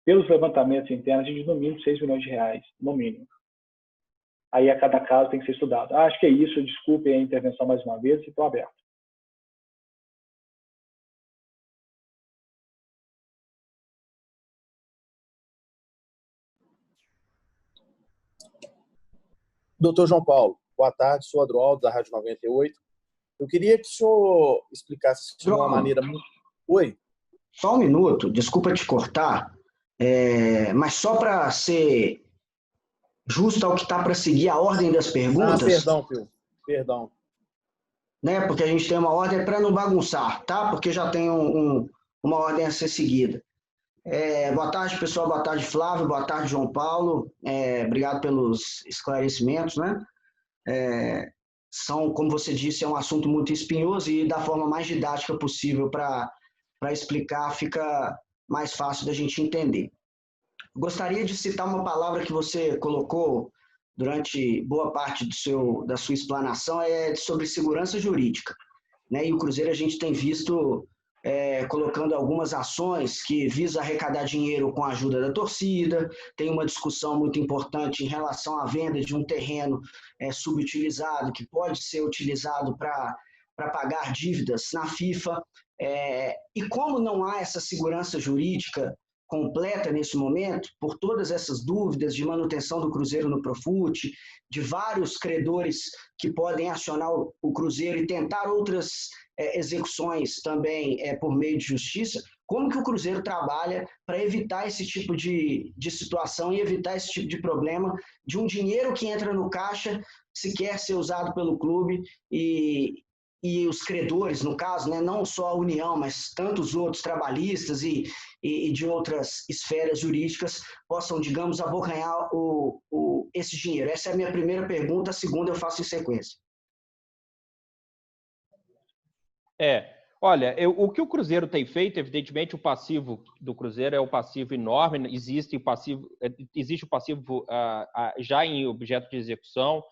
pelos levantamentos internos de no mínimo 6 milhões de reais, no mínimo. Aí a cada caso tem que ser estudado. Acho que é isso, desculpe a intervenção mais uma vez, e estou aberto. Doutor João Paulo, boa tarde, sou Adroaldo, da Rádio 98. Eu queria que o senhor explicasse de uma maneira muito... Oi? Só um minuto, desculpa te cortar, mas só para ser justo ao que está para seguir a ordem das perguntas... perdão, Pio. Perdão. Né, porque a gente tem uma ordem para não bagunçar, tá? Porque já tem uma ordem a ser seguida. Boa tarde, pessoal. Boa tarde, Flávio. Boa tarde, João Paulo. Obrigado pelos esclarecimentos, né? Como você disse, é um assunto muito espinhoso e da forma mais didática possível para explicar fica mais fácil da gente entender. Gostaria de citar uma palavra que você colocou durante boa parte da sua explanação, sobre segurança jurídica, né? E o Cruzeiro a gente tem visto colocando algumas ações que visam arrecadar dinheiro com a ajuda da torcida, tem uma discussão muito importante em relação à venda de um terreno subutilizado, que pode ser utilizado para pagar dívidas na FIFA, e como não há essa segurança jurídica completa nesse momento, por todas essas dúvidas de manutenção do Cruzeiro no Profut, de vários credores que podem acionar o Cruzeiro e tentar outras execuções também por meio de justiça, como que o Cruzeiro trabalha para evitar esse tipo de situação e evitar esse tipo de problema de um dinheiro que entra no caixa sequer ser usado pelo clube e os credores, no caso, né, não só a União, mas tantos outros trabalhistas e de outras esferas jurídicas possam, digamos, abocanhar esse dinheiro? Essa é a minha primeira pergunta, a segunda eu faço em sequência. Olha, o que o Cruzeiro tem feito, evidentemente o passivo do Cruzeiro é um passivo enorme, existe o passivo já em objeto de execução.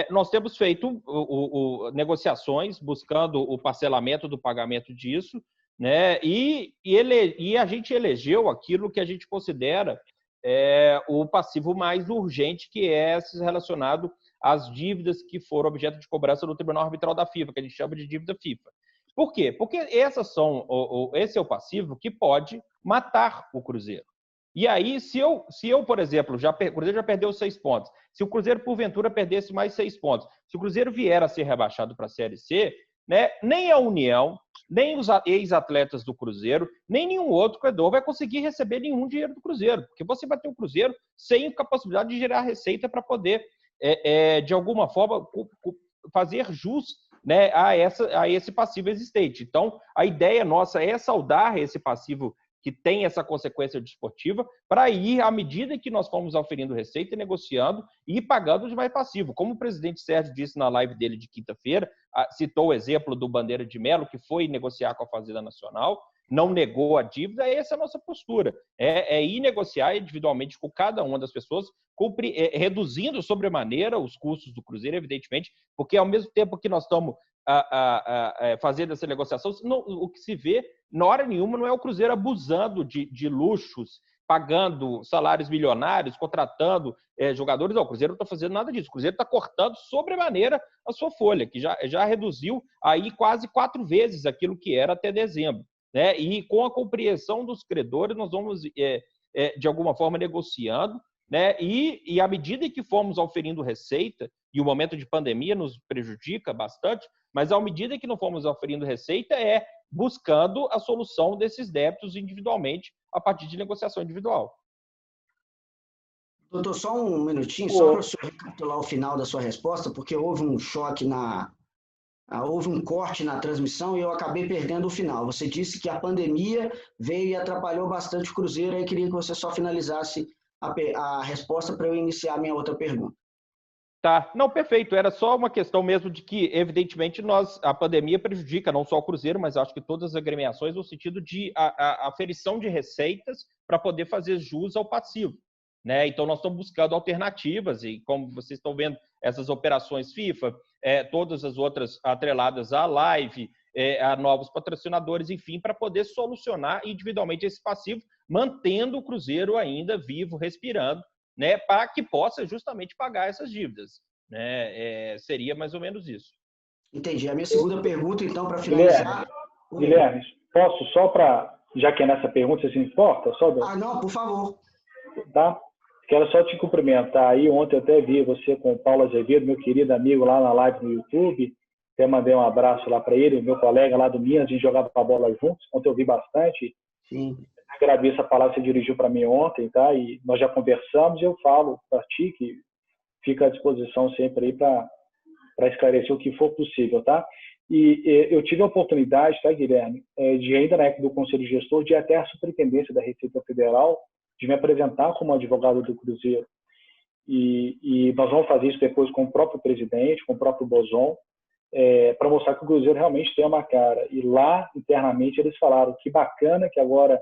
Nós temos feito negociações buscando o parcelamento do pagamento disso, né? E a gente elegeu aquilo que a gente considera o passivo mais urgente, que é relacionado às dívidas que foram objeto de cobrança no Tribunal Arbitral da FIFA, que a gente chama de dívida FIFA. Por quê? Porque esse é o passivo que pode matar o Cruzeiro. E aí, se eu, por exemplo, o Cruzeiro já perdeu 6 pontos, se o Cruzeiro, porventura, perdesse mais 6 pontos, se o Cruzeiro vier a ser rebaixado para a Série C, né, nem a União, nem os ex-atletas do Cruzeiro, nem nenhum outro credor vai conseguir receber nenhum dinheiro do Cruzeiro, porque você vai ter um Cruzeiro sem a possibilidade de gerar receita para poder, de alguma forma, fazer jus, né, a esse passivo existente. Então, a ideia nossa é saldar esse passivo que tem essa consequência desportiva, para ir, à medida que nós fomos oferindo receita, negociando e pagando de mais passivo. Como o presidente Sérgio disse na live dele de quinta-feira, citou o exemplo do Bandeira de Melo, que foi negociar com a Fazenda Nacional, não negou a dívida, essa é a nossa postura. Ir negociar individualmente com cada uma das pessoas, reduzindo sobremaneira os custos do Cruzeiro, evidentemente, porque ao mesmo tempo que nós estamos fazendo essa negociação, o que se vê, na hora nenhuma, não é o Cruzeiro abusando de luxos, pagando salários milionários, contratando jogadores. Não, o Cruzeiro não está fazendo nada disso. O Cruzeiro está cortando sobremaneira a sua folha, que já reduziu aí quase 4 vezes aquilo que era até dezembro, né? E com a compreensão dos credores, nós vamos, de alguma forma, negociando, né? E à medida que formos oferindo receita, e o momento de pandemia nos prejudica bastante, mas à medida que não formos oferindo receita, buscando a solução desses débitos individualmente, a partir de negociação individual. Doutor, só um minutinho, só para o senhor recapitular o final da sua resposta, porque houve um choque houve um corte na transmissão e eu acabei perdendo o final. Você disse que a pandemia veio e atrapalhou bastante o Cruzeiro, aí queria que você só finalizasse a resposta para eu iniciar a minha outra pergunta. Tá, não, perfeito. Era só uma questão mesmo de que, evidentemente, a pandemia prejudica não só o Cruzeiro, mas acho que todas as agremiações, no sentido de aferição de receitas para poder fazer jus ao passivo, né? Então, nós estamos buscando alternativas e, como vocês estão vendo, essas operações FIFA, todas as outras atreladas à live, a novos patrocinadores, enfim, para poder solucionar individualmente esse passivo, mantendo o Cruzeiro ainda vivo, respirando, né, para que possa justamente pagar essas dívidas, né? Seria mais ou menos isso. Entendi. A minha segunda pergunta, então, para finalizar... Guilherme, posso só para, já que é nessa pergunta, você se importa? Não, por favor. Tá? Quero só te cumprimentar aí. Ontem eu até vi você com o Paulo Azevedo, meu querido amigo lá na live no YouTube. Até mandei um abraço lá para ele, meu colega lá do Minas, a gente jogava a bola juntos. Ontem eu vi bastante. Sim. Agradeço a palavra que você dirigiu para mim ontem, tá? E nós já conversamos e eu falo para ti que fica à disposição sempre aí para esclarecer o que for possível, tá? E eu tive a oportunidade, tá, Guilherme, de ainda na época do Conselho Gestor, de ir até a Superintendência da Receita Federal, de me apresentar como advogado do Cruzeiro. E nós vamos fazer isso depois com o próprio presidente, com o próprio Bozon, para mostrar que o Cruzeiro realmente tem uma cara. E lá, internamente, eles falaram que bacana que agora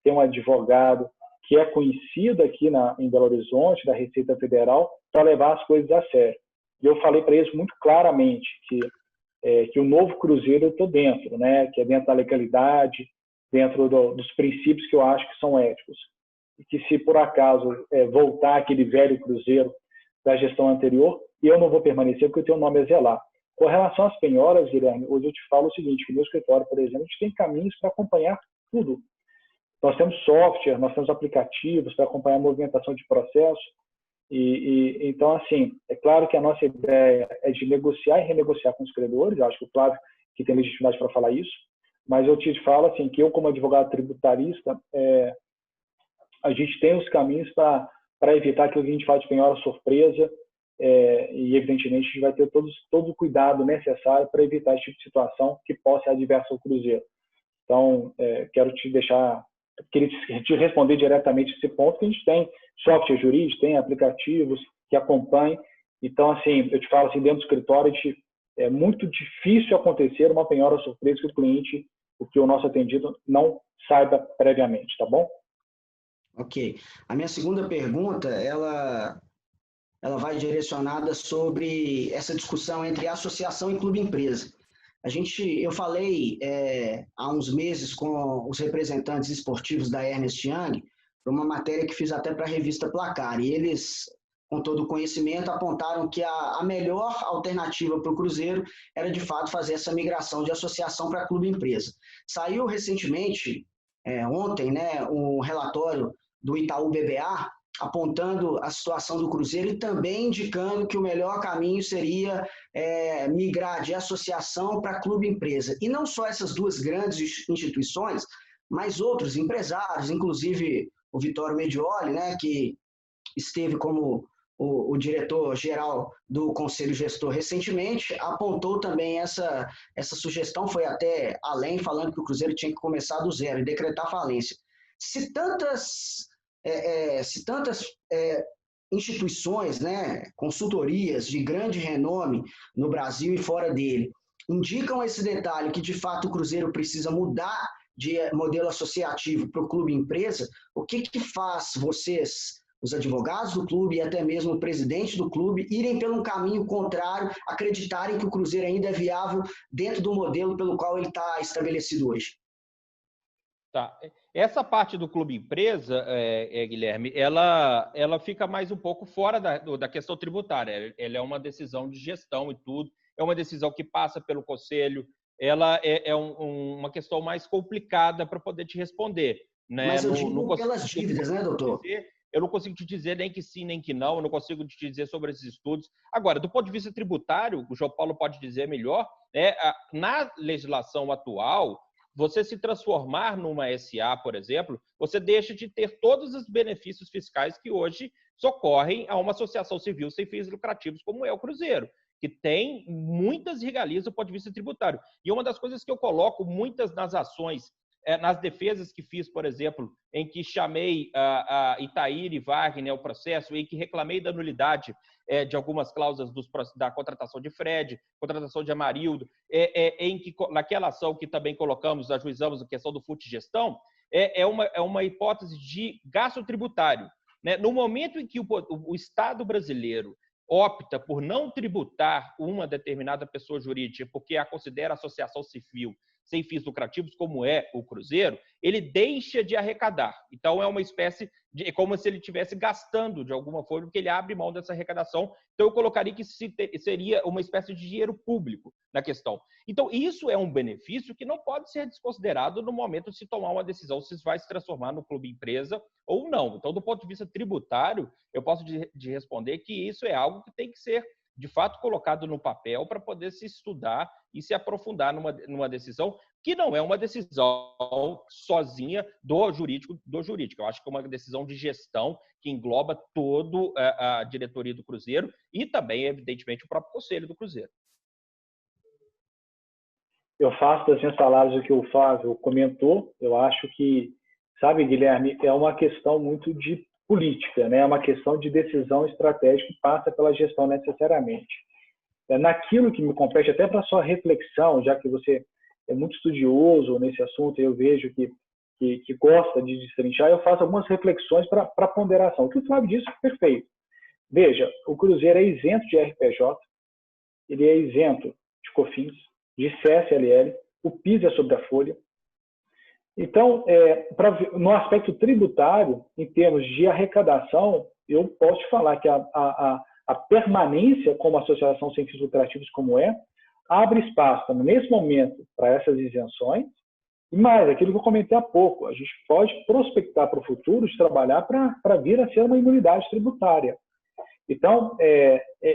tem um advogado que é conhecido aqui em Belo Horizonte, da Receita Federal, para levar as coisas a sério. E eu falei para eles muito claramente que o novo Cruzeiro eu estou dentro, né? Que é dentro da legalidade, dentro dos princípios que eu acho que são éticos. E que se por acaso voltar aquele velho Cruzeiro da gestão anterior, eu não vou permanecer porque eu tenho um nome a zelar. Com relação às penhoras, Guilherme, hoje eu te falo o seguinte, que no meu escritório, por exemplo, a gente tem caminhos para acompanhar tudo. Nós temos software, nós temos aplicativos para acompanhar a movimentação de processo. Então, assim, é claro que a nossa ideia é de negociar e renegociar com os credores. Eu acho que o Flávio que tem legitimidade para falar isso. Mas eu te falo assim, que eu, como advogado tributarista, a gente tem os caminhos para evitar que a gente fale de penhora surpresa e, evidentemente, a gente vai ter todo o cuidado necessário para evitar esse tipo de situação que possa ser adversa ao Cruzeiro. Então, quero queria te responder diretamente esse ponto, que a gente tem software jurídico, tem aplicativos que acompanhem. Então, assim, eu te falo assim, dentro do escritório, é muito difícil acontecer uma penhora surpresa que o nosso atendido não saiba previamente, tá bom? Ok. A minha segunda pergunta, ela vai direcionada sobre essa discussão entre associação e clube-empresa. Eu falei há uns meses com os representantes esportivos da Ernst Young, para uma matéria que fiz até para a revista Placar, e eles, com todo o conhecimento, apontaram que a melhor alternativa para o Cruzeiro era, de fato, fazer essa migração de associação para clube-empresa. Saiu recentemente, ontem, né, um relatório do Itaú BBA, apontando a situação do Cruzeiro e também indicando que o melhor caminho seria migrar de associação para clube-empresa. E não só essas duas grandes instituições, mas outros empresários, inclusive o Vittorio Medioli, né, que esteve como o diretor-geral do Conselho Gestor recentemente, apontou também essa sugestão, foi até além, falando que o Cruzeiro tinha que começar do zero e decretar falência. Se tantas instituições, né, consultorias de grande renome no Brasil e fora dele, indicam esse detalhe que, de fato, o Cruzeiro precisa mudar de modelo associativo para o clube-empresa, o que faz vocês, os advogados do clube e até mesmo o presidente do clube, irem pelo caminho contrário, acreditarem que o Cruzeiro ainda é viável dentro do modelo pelo qual ele está estabelecido hoje? Tá. Essa parte do clube empresa, Guilherme, ela fica mais um pouco fora da questão tributária. Ela é uma decisão de gestão e tudo, é uma decisão que passa pelo conselho, ela é uma questão mais complicada para poder te responder. Né? Mas eu digo pelas dívidas, né, doutor? Eu não consigo te dizer nem que sim, nem que não, eu não consigo te dizer sobre esses estudos. Agora, do ponto de vista tributário, o João Paulo pode dizer melhor, na legislação atual, você se transformar numa SA, por exemplo, você deixa de ter todos os benefícios fiscais que hoje socorrem a uma associação civil sem fins lucrativos, como é o Cruzeiro, que tem muitas regalias do ponto de vista tributário. E uma das coisas que eu coloco muitas nas ações, nas defesas que fiz, por exemplo, em que chamei a Itaíra e Wagner ao processo, em que reclamei da nulidade de algumas cláusulas da contratação de Fred, contratação de Amarildo, em que naquela ação que também colocamos, ajuizamos a questão do FUT-gestão, é uma hipótese de gasto tributário. Né? No momento em que o Estado brasileiro opta por não tributar uma determinada pessoa jurídica porque a considera associação civil sem fins lucrativos, como é o Cruzeiro, ele deixa de arrecadar. Então, é uma espécie de... É como se ele estivesse gastando, de alguma forma, porque ele abre mão dessa arrecadação. Então, eu colocaria que seria uma espécie de dinheiro público na questão. Então, isso é um benefício que não pode ser desconsiderado no momento de se tomar uma decisão se vai se transformar no clube-empresa ou não. Então, do ponto de vista tributário, eu posso de responder que isso é algo que tem que ser de fato colocado no papel para poder se estudar e se aprofundar numa decisão que não é uma decisão sozinha do jurídico. Eu acho que é uma decisão de gestão que engloba toda a diretoria do Cruzeiro e também, evidentemente, o próprio conselho do Cruzeiro. Eu faço das minhas palavras o que o Flávio comentou. Eu acho que, sabe, Guilherme, é uma questão muito de política, né? É uma questão de decisão estratégica que passa pela gestão necessariamente. Naquilo que me compete, até para sua reflexão, já que você é muito estudioso nesse assunto, eu vejo que que gosta de destrinchar, eu faço algumas reflexões para ponderação. O que o Flávio disse é perfeito. Veja, o Cruzeiro é isento de RPJ, ele é isento de COFINS, de CSLL, o PIS é sobre a folha. Então, no aspecto tributário, em termos de arrecadação, eu posso te falar que a permanência como associação sem fins lucrativos como abre espaço, nesse momento, para essas isenções, e mais, aquilo que eu comentei há pouco, a gente pode prospectar para o futuro de trabalhar para vir a ser uma imunidade tributária. Então,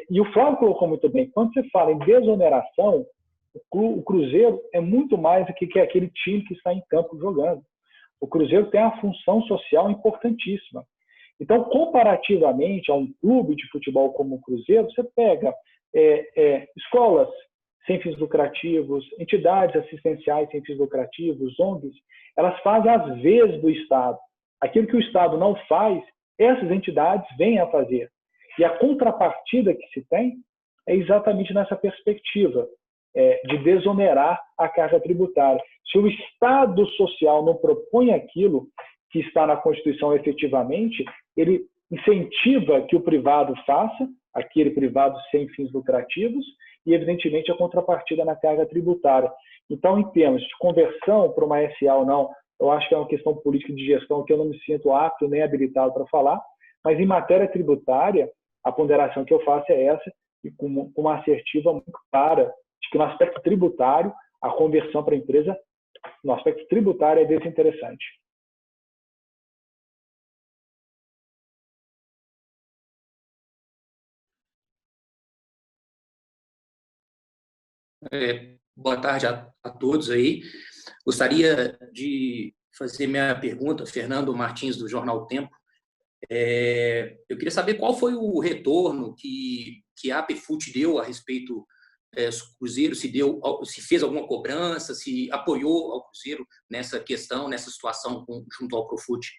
e o Flávio colocou muito bem, quando você fala em desoneração, o Cruzeiro é muito mais do que aquele time que está em campo jogando. O Cruzeiro tem uma função social importantíssima. Então, comparativamente a um clube de futebol como o Cruzeiro, você pega escolas sem fins lucrativos, entidades assistenciais sem fins lucrativos, ONGs, elas fazem às vezes do Estado. Aquilo que o Estado não faz, essas entidades vêm a fazer. E a contrapartida que se tem é exatamente nessa perspectiva de desonerar a carga tributária. Se o Estado social não propõe aquilo que está na Constituição efetivamente, ele incentiva que o privado faça, aquele privado sem fins lucrativos, e, evidentemente, a contrapartida na carga tributária. Então, em termos de conversão para uma SA ou não, eu acho que é uma questão política de gestão que eu não me sinto apto nem habilitado para falar, mas em matéria tributária, a ponderação que eu faço é essa, e com uma assertiva muito clara, de que no aspecto tributário, a conversão para a empresa, no aspecto tributário, é desinteressante. Boa tarde a todos aí. Gostaria de fazer minha pergunta, Fernando Martins, do Jornal o Tempo. Eu queria saber qual foi o retorno que a APFUT deu a respeito do Cruzeiro, se fez alguma cobrança, se apoiou ao Cruzeiro nessa questão, nessa situação junto ao Profut.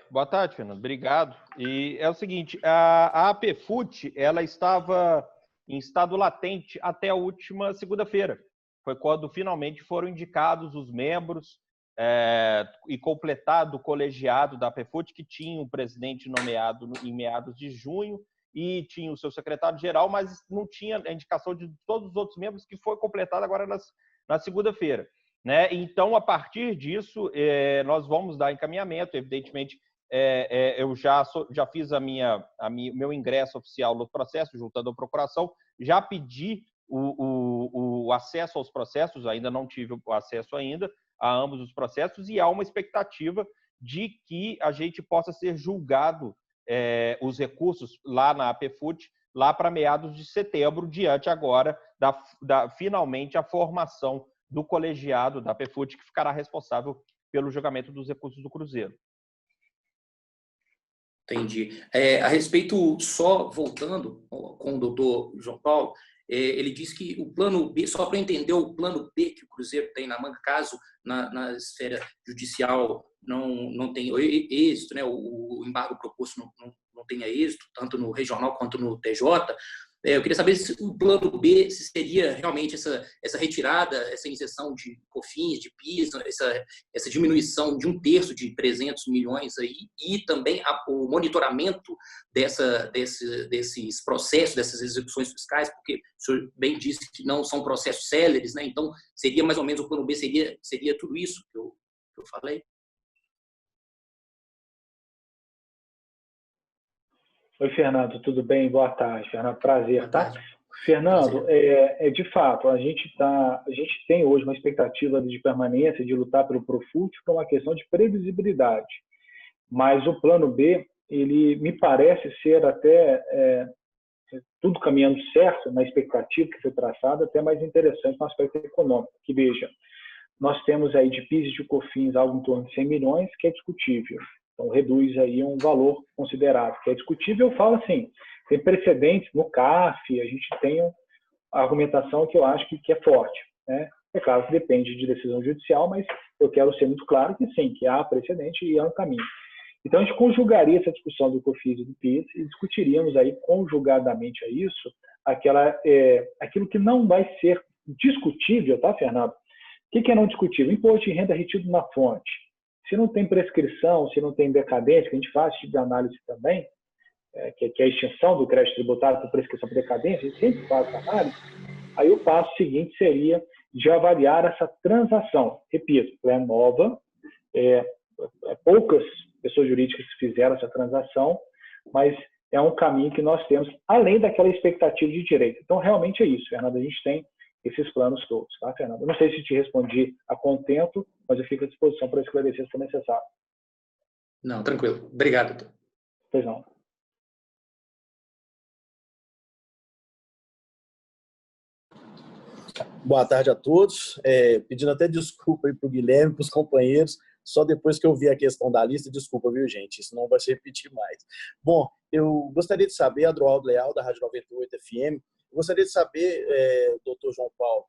Boa tarde, Fernando. Obrigado. E é o seguinte, a APFUT, ela estava em estado latente até a última segunda-feira. Foi quando finalmente foram indicados os membros e completado o colegiado da APFUT, que tinha o presidente nomeado em meados de junho e tinha o seu secretário-geral, mas não tinha a indicação de todos os outros membros, que foi completado agora na segunda-feira. Né? Então, a partir disso, nós vamos dar encaminhamento. Evidentemente, eu já fiz meu ingresso oficial no processo, juntando a procuração, já pedi o acesso aos processos, ainda não tive o acesso ainda a ambos os processos, e há uma expectativa de que a gente possa ser julgado os recursos lá na APFUT, lá para meados de setembro, diante agora finalmente a formação do colegiado da APFUT, que ficará responsável pelo julgamento dos recursos do Cruzeiro. Entendi. A respeito, só voltando com o doutor João Paulo, ele disse que o plano B, só para entender o plano B que o Cruzeiro tem na manga, caso na esfera judicial não tenha êxito, né, o embargo proposto não tenha êxito, tanto no regional quanto no TJ, eu queria saber se o plano B se seria realmente essa retirada, essa injeção de COFINS, de PIS, essa diminuição de 1/3 de 300 milhões aí, e também o monitoramento desses processos, dessas execuções fiscais, porque o senhor bem disse que não são processos céleres, né? Então seria mais ou menos o plano B, seria tudo isso que eu falei? Oi, Fernando, tudo bem? Boa tarde, Fernando. Prazer, Boa tarde. tá? Fernando, de fato, a gente tem hoje uma expectativa de permanência, de lutar pelo Profut por uma questão de previsibilidade. Mas o plano B, ele me parece ser até tudo caminhando certo na expectativa que foi traçada, até mais interessante no aspecto econômico. Que veja, nós temos aí de PIS e de COFINS algo em torno de 100 milhões, que é discutível. Então, reduz aí um valor considerável, que é discutível. Eu falo assim, tem precedentes no CAF, a gente tem a argumentação que eu acho que é forte. Né? É claro que depende de decisão judicial, mas eu quero ser muito claro que sim, que há precedente e é um caminho. Então, a gente conjugaria essa discussão do COFINS e do PIS e discutiríamos aí conjugadamente a isso aquilo que não vai ser discutível, tá, Fernando? que é não discutível? Imposto de renda retido na fonte. Se não tem prescrição, se não tem decadência, que a gente faz esse tipo de análise também, que é a extinção do crédito tributário por prescrição por decadência, a gente sempre faz essa análise, aí o passo seguinte seria de avaliar essa transação. Repito, ela é nova, poucas pessoas jurídicas fizeram essa transação, mas é um caminho que nós temos, além daquela expectativa de direito. Então, realmente é isso, Fernando, a gente tem esses planos todos, tá, Fernando? Eu não sei se te respondi a contento, mas eu fico à disposição para esclarecer se for necessário. Não, tranquilo. Obrigado, doutor. Pois não. Boa tarde a todos. Pedindo até desculpa aí para o Guilherme, para os companheiros, só depois que eu vi a questão da lista, desculpa, viu, gente? Isso não vai se repetir mais. Bom, eu gostaria de saber, Adroaldo Leal, da Rádio 98 FM, eu gostaria de saber, doutor João Paulo,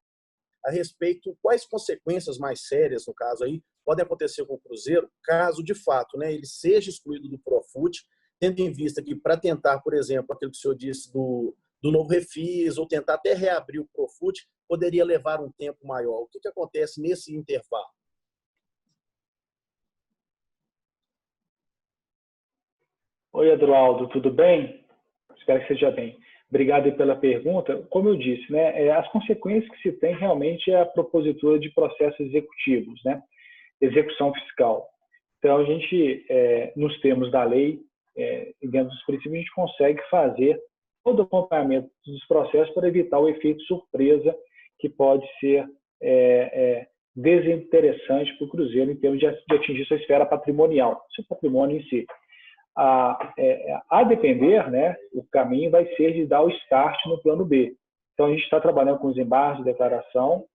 a respeito quais consequências mais sérias, no caso aí, podem acontecer com o Cruzeiro, caso, de fato, né, ele seja excluído do Profut, tendo em vista que, para tentar, por exemplo, aquilo que o senhor disse do novo refis, ou tentar até reabrir o Profut, poderia levar um tempo maior. O que acontece nesse intervalo? Oi, Adroaldo, tudo bem? Espero que seja bem. Obrigado aí pela pergunta. Como eu disse, né, as consequências que se tem realmente é a propositura de processos executivos, né? Execução fiscal. Então, a gente, nos termos da lei, e dentro dos princípios, a gente consegue fazer todo o acompanhamento dos processos para evitar o efeito surpresa que pode ser desinteressante para o Cruzeiro em termos de atingir sua esfera patrimonial, seu patrimônio em si. A depender, né, o caminho vai ser de dar o start no plano B. Então, a gente está trabalhando com os embargos de declaração,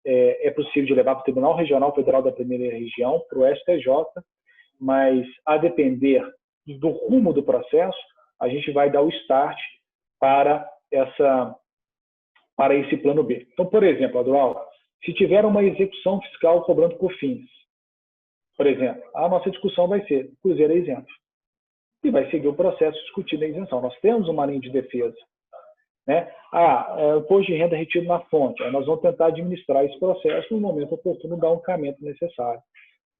é possível de levar para o Tribunal Regional Federal da Primeira Região, para o STJ, mas a depender do rumo do processo, a gente vai dar o start para esse plano B. Então, por exemplo, Adroaldo, se tiver uma execução fiscal cobrando COFINS, por exemplo, a nossa discussão vai ser: o Cruzeiro é isento. E vai seguir o processo discutindo a isenção. Nós temos uma linha de defesa. Né? Imposto de renda retido na fonte. Nós vamos tentar administrar esse processo no momento oportuno, dar o encaminhamento necessário.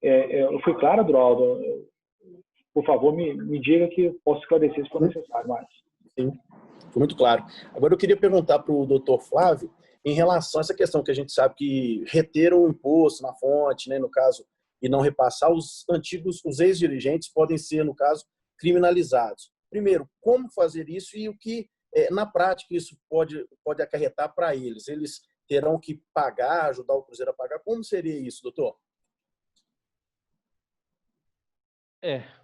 Eu fui claro, Adroaldo? Por favor, me diga que eu posso esclarecer se for necessário. Mas... Sim, foi muito claro. Agora eu queria perguntar para o doutor Flávio, em relação a essa questão que a gente sabe que reter o imposto na fonte, né, no caso, e não repassar, os ex-dirigentes podem ser, no caso, criminalizados. Primeiro, como fazer isso e o que, na prática, isso pode acarretar para eles? Eles terão que pagar, ajudar o Cruzeiro a pagar? Como seria isso, doutor?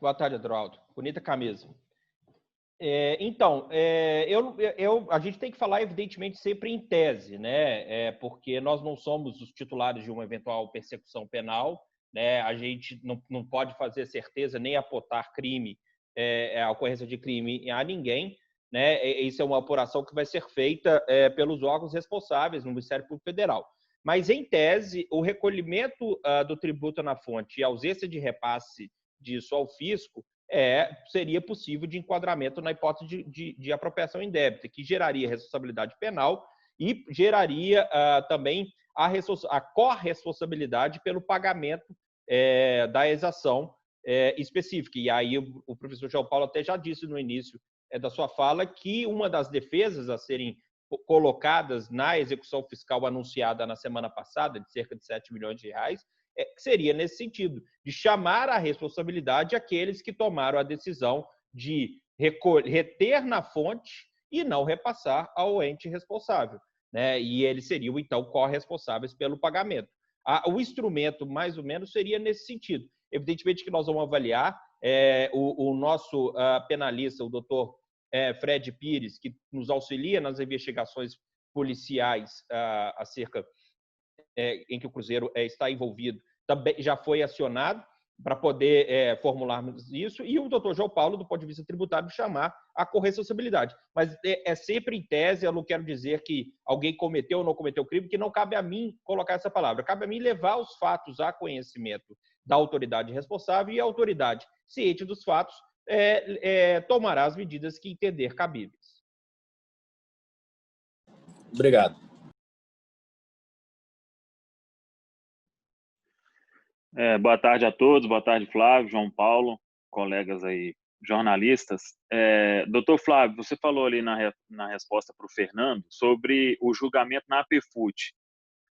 Boa tarde, Adroaldo. Bonita camisa. Então, a gente tem que falar, evidentemente, sempre em tese, né? Porque nós não somos os titulares de uma eventual persecução penal, né? A gente não pode fazer certeza nem apontar crime, a ocorrência de crime a ninguém, né? Isso é uma apuração que vai ser feita pelos órgãos responsáveis no Ministério Público Federal. Mas, em tese, o recolhimento do tributo na fonte e a ausência de repasse disso ao fisco seria possível de enquadramento na hipótese de apropriação indébita, que geraria responsabilidade penal e geraria também a corresponsabilidade pelo pagamento da exação específica. E aí o professor João Paulo até já disse no início da sua fala que uma das defesas a serem colocadas na execução fiscal anunciada na semana passada, de cerca de 7 milhões de reais, seria nesse sentido, de chamar à responsabilidade aqueles que tomaram a decisão de reter na fonte e não repassar ao ente responsável, né? E eles seriam, então, corresponsáveis pelo pagamento. O instrumento, mais ou menos, seria nesse sentido. Evidentemente que nós vamos avaliar o nosso penalista, o doutor Fred Pires, que nos auxilia nas investigações policiais acerca em que o Cruzeiro está envolvido, também já foi acionado para poder formularmos isso, e o doutor João Paulo, do ponto de vista tributário, chamar a corresponsabilidade. Mas sempre em tese, eu não quero dizer que alguém cometeu ou não cometeu crime, que não cabe a mim colocar essa palavra. Cabe a mim levar os fatos a conhecimento da autoridade responsável, e a autoridade, ciente dos fatos, tomará as medidas que entender cabíveis. Obrigado. Boa tarde a todos, boa tarde, Flávio, João Paulo, colegas aí, jornalistas. Doutor Flávio, você falou ali na resposta para o Fernando sobre o julgamento na APFUT.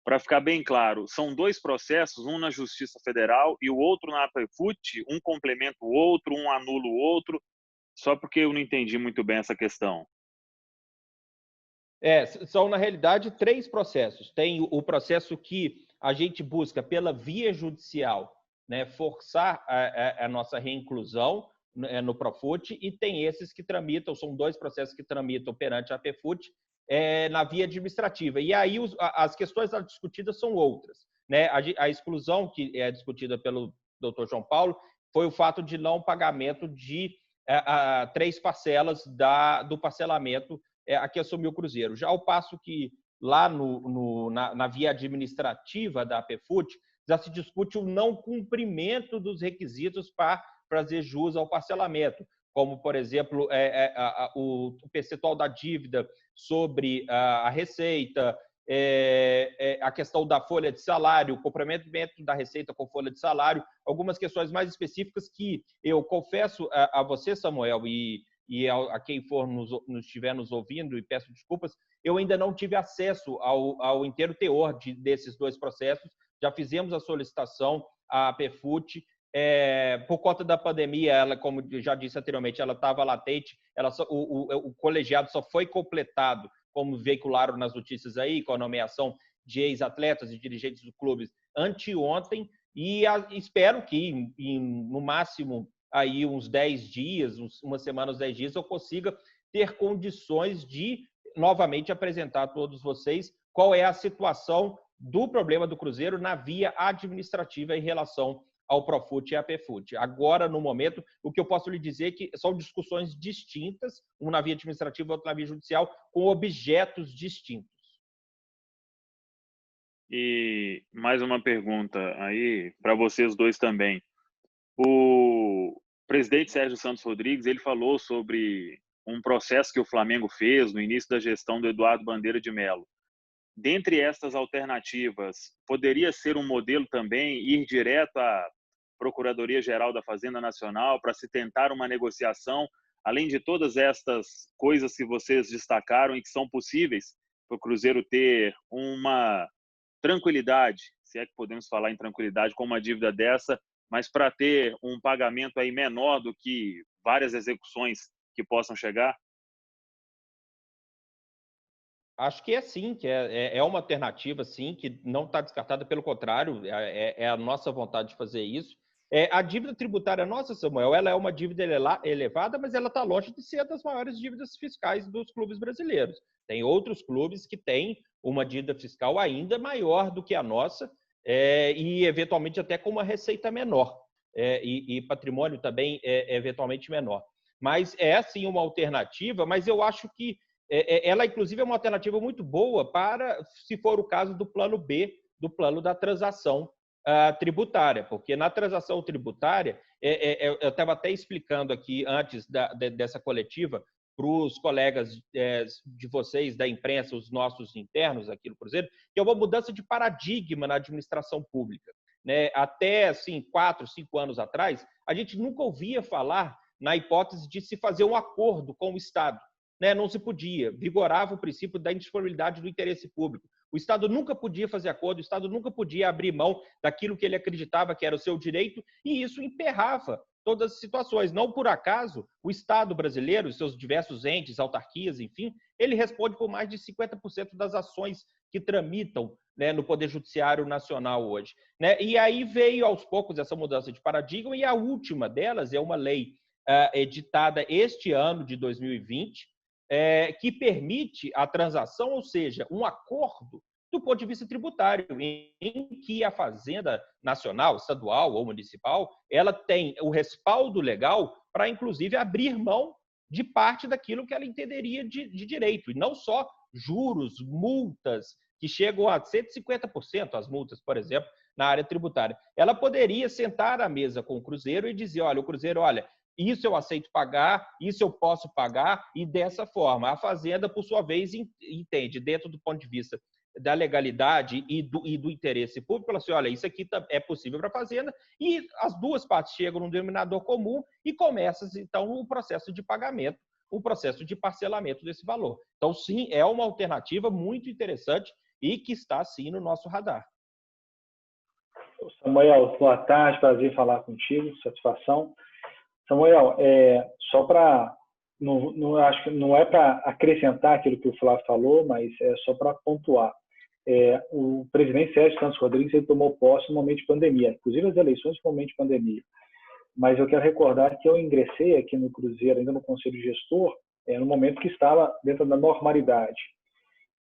Para ficar bem claro, são dois processos, um na Justiça Federal e o outro na APFUT, um complementa o outro, um anula o outro, só porque eu não entendi muito bem essa questão. São, na realidade, 3 processos. Tem o processo que a gente busca, pela via judicial, né, forçar a nossa reinclusão no Profut, e tem esses que tramitam, são 2 processos que tramitam perante a APFUT na via administrativa. E aí as questões discutidas são outras. Né? A exclusão que é discutida pelo doutor João Paulo foi o fato de não pagamento de 3 parcelas do parcelamento a que assumiu o Cruzeiro. Já ao passo que lá na via administrativa da APFUT já se discute o não cumprimento dos requisitos para fazer jus ao parcelamento, como, por exemplo, o percentual da dívida sobre a receita, a questão da folha de salário, o comprometimento da receita com folha de salário, algumas questões mais específicas que eu confesso a você, Samuel, e a quem for estiver nos ouvindo, e peço desculpas, eu ainda não tive acesso ao inteiro teor desses 2 processos. Já fizemos a solicitação à APFUT. Por conta da pandemia, ela, como já disse anteriormente, ela estava latente, o colegiado só foi completado, como veicularam nas notícias aí, com a nomeação de ex-atletas e dirigentes do clube anteontem, e espero que, no máximo, aí uns 10 dias, uma semana, uns 10 dias, eu consiga ter condições de novamente apresentar a todos vocês qual é a situação do problema do Cruzeiro na via administrativa em relação ao Profut e à APFUT. Agora, no momento, o que eu posso lhe dizer é que são discussões distintas, uma na via administrativa e outra na via judicial, com objetos distintos. E mais uma pergunta aí para vocês dois também. O presidente Sérgio Santos Rodrigues, ele falou sobre um processo que o Flamengo fez no início da gestão do Eduardo Bandeira de Mello. Dentre estas alternativas, poderia ser um modelo também ir direto à Procuradoria-Geral da Fazenda Nacional para se tentar uma negociação, além de todas estas coisas que vocês destacaram e que são possíveis para o Cruzeiro ter uma tranquilidade, se é que podemos falar em tranquilidade com uma dívida dessa, mas para ter um pagamento aí menor do que várias execuções que possam chegar? Acho que sim, que é uma alternativa, sim, que não está descartada, pelo contrário, é a nossa vontade de fazer isso. A dívida tributária nossa, Samuel, ela é uma dívida elevada, mas ela está longe de ser das maiores dívidas fiscais dos clubes brasileiros. Tem outros clubes que têm uma dívida fiscal ainda maior do que a nossa, e eventualmente até com uma receita menor, e patrimônio também eventualmente menor. Mas é, sim, uma alternativa, mas eu acho que ela, inclusive, é uma alternativa muito boa para, se for o caso do plano B, do plano da transação tributária, porque na transação tributária, eu estava até explicando aqui antes dessa coletiva para os colegas de vocês da imprensa, os nossos internos aqui no Cruzeiro, que é uma mudança de paradigma na administração pública. Né? Até assim, 4, 5 anos atrás, a gente nunca ouvia falar na hipótese de se fazer um acordo com o Estado. Né, não se podia, vigorava o princípio da indisponibilidade do interesse público. O Estado nunca podia fazer acordo, o Estado nunca podia abrir mão daquilo que ele acreditava que era o seu direito, e isso emperrava todas as situações. Não por acaso, o Estado brasileiro, seus diversos entes, autarquias, enfim, ele responde por mais de 50% das ações que tramitam, né, no Poder Judiciário Nacional hoje. Né? E aí veio, aos poucos, essa mudança de paradigma, e a última delas é uma lei editada este ano de 2020, que permite a transação, ou seja, um acordo do ponto de vista tributário, em que a Fazenda Nacional, estadual ou municipal, ela tem o respaldo legal para, inclusive, abrir mão de parte daquilo que ela entenderia de direito, e não só juros, multas, que chegam a 150%, as multas, por exemplo, na área tributária. Ela poderia sentar à mesa com o Cruzeiro e dizer, olha, o Cruzeiro, olha, isso eu aceito pagar, isso eu posso pagar, e dessa forma. A Fazenda, por sua vez, entende, dentro do ponto de vista da legalidade e do interesse público, fala assim, olha, isso aqui é possível para a Fazenda, e as duas partes chegam num denominador comum e começa, então, o processo de pagamento, o processo de parcelamento desse valor. Então, sim, é uma alternativa muito interessante e que está, sim, no nosso radar. Samuel, boa tarde, prazer em falar contigo, satisfação. Samuel, só para, não acho que não é para acrescentar aquilo que o Flávio falou, mas é só para pontuar. O presidente Sérgio Santos Rodrigues ele tomou posse no momento de pandemia, inclusive as eleições no momento de pandemia. Mas eu quero recordar que eu ingressei aqui no Cruzeiro, ainda no Conselho Gestor, no momento que estava dentro da normalidade.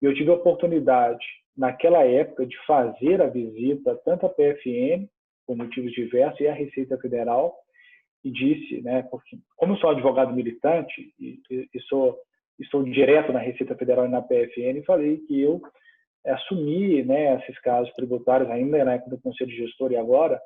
E eu tive a oportunidade, naquela época, de fazer a visita tanto à PFN, por motivos diversos, e à Receita Federal, e disse, né, porque como eu sou advogado militante e estou direto na Receita Federal e na PFN, falei que eu assumi, né, esses casos tributários ainda na época do Conselho Gestor e agora,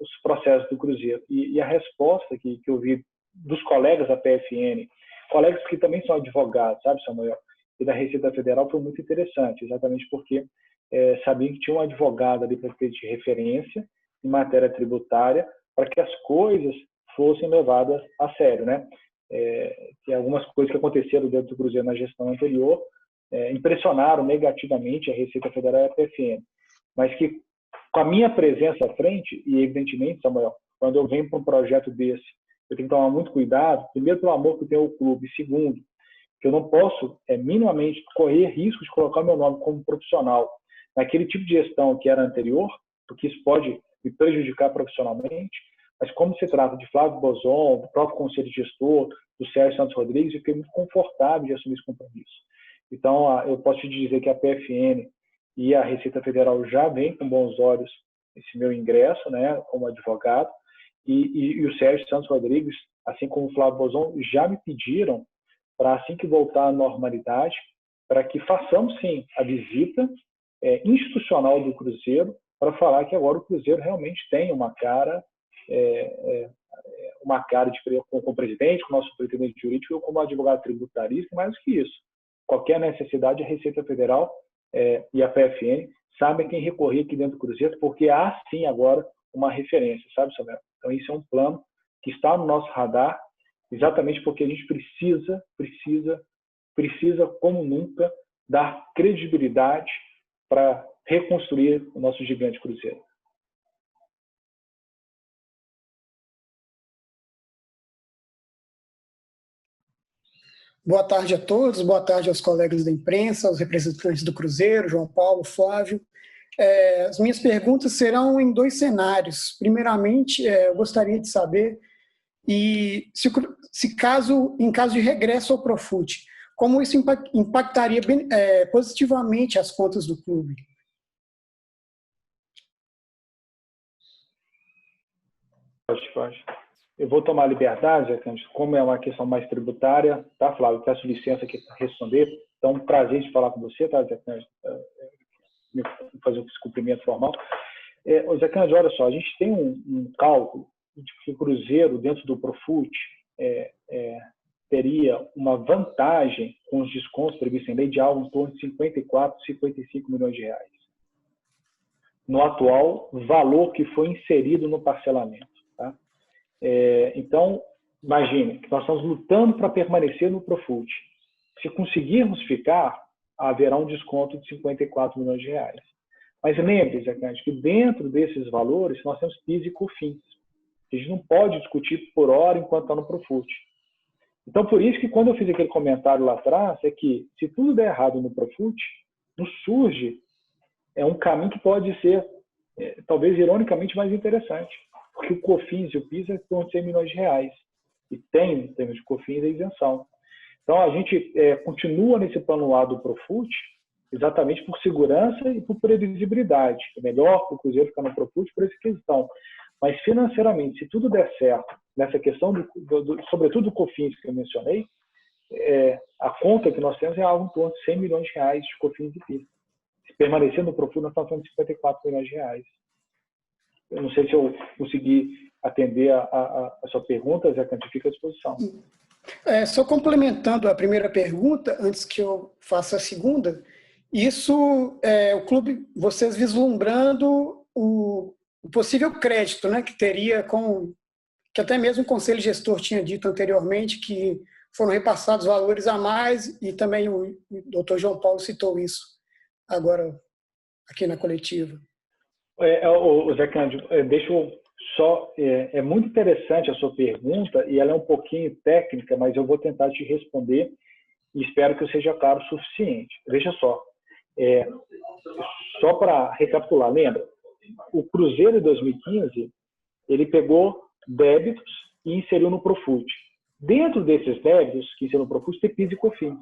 os processos do Cruzeiro. E a resposta que eu vi dos colegas da PFN, colegas que também são advogados, sabe, Samuel, e da Receita Federal, foi muito interessante, exatamente porque sabiam que tinha um advogado ali para ter de referência em matéria tributária, para que as coisas fossem levadas a sério, né? Que algumas coisas que aconteceram dentro do Cruzeiro na gestão anterior impressionaram negativamente a Receita Federal e a PFN, mas que com a minha presença à frente, e evidentemente, Samuel, quando eu venho para um projeto desse, eu tenho que tomar muito cuidado, primeiro pelo amor que eu tenho ao clube, segundo, que eu não posso minimamente correr risco de colocar meu nome como profissional naquele tipo de gestão que era anterior, porque isso pode me prejudicar profissionalmente, mas como se trata de Flávio Bozon, do próprio Conselho de Gestor, do Sérgio Santos Rodrigues, eu fiquei muito confortável de assumir esse compromisso. Então, eu posso te dizer que a PFN e a Receita Federal já vem com bons olhos esse meu ingresso, né, como advogado, e o Sérgio Santos Rodrigues, assim como o Flávio Bozon, já me pediram para, assim que voltar à normalidade, para que façamos, sim, a visita institucional do Cruzeiro, para falar que agora o Cruzeiro realmente tem uma cara com o presidente, com o nosso superintendente jurídico, eu como advogado tributarista, mais do que isso. Qualquer necessidade, a Receita Federal e a PFN sabem quem recorrer aqui dentro do Cruzeiro, porque há, sim, agora uma referência, sabe, Samuel? Então, isso é um plano que está no nosso radar, exatamente porque a gente precisa, como nunca, dar credibilidade para reconstruir o nosso gigante Cruzeiro. Boa tarde a todos, boa tarde aos colegas da imprensa, aos representantes do Cruzeiro, João Paulo, Flávio. As minhas perguntas serão em dois cenários. Primeiramente, eu gostaria de saber em caso de regresso ao Profut, como isso impactaria positivamente as contas do clube? Pode. Eu vou tomar liberdade, como é uma questão mais tributária, tá, Flávio? Peço licença aqui para responder. Então, um prazer de falar com você, tá, Zé Cândido? Fazer esse cumprimento formal. Zé Cândido, olha só, a gente tem um cálculo de que o Cruzeiro, dentro do Profut, teria uma vantagem com os descontos previstos em lei de algo em torno de 54, 55 milhões de reais. No atual valor que foi inserido no parcelamento. Tá? Então, imagine que nós estamos lutando para permanecer no Profut. Se conseguirmos ficar, haverá um desconto de 54 milhões de reais. Mas lembre-se, que dentro desses valores nós temos PIS e COFINS. A gente não pode discutir por hora enquanto está no Profut. Então, por isso que quando eu fiz aquele comentário lá atrás, é que se tudo der errado no Profut, nos surge um caminho que pode ser, talvez ironicamente, mais interessante. Porque o COFINS e o PIS estão de 100 milhões de reais. E tem, em termos de COFINS, a isenção. Então, a gente continua nesse plano A do Profut, exatamente por segurança e por previsibilidade. É melhor para o Cruzeiro ficar no Profut por essa questão. Mas, financeiramente, se tudo der certo, nessa questão, sobretudo do COFINS que eu mencionei, a conta que nós temos é algo em torno de 100 milhões de reais de COFINS e PIS. Se permanecer no Profut, nós estamos falando de 54 milhões de reais. Eu não sei se eu consegui atender a sua pergunta, Zé Cândido, fica à disposição. Só complementando a primeira pergunta, antes que eu faça a segunda, Isso, o clube, vocês vislumbrando o possível crédito, né, que teria que até mesmo o conselho gestor tinha dito anteriormente que foram repassados valores a mais, e também o doutor João Paulo citou isso agora aqui na coletiva. Zé Cândido, deixa eu só... É muito interessante a sua pergunta, e ela é um pouquinho técnica, mas eu vou tentar te responder e espero que eu seja claro o suficiente. Veja só, só para recapitular, lembra? O Cruzeiro em 2015, ele pegou débitos e inseriu no Profut. Dentro desses débitos que inseriu no Profut, tem PIS e COFINS.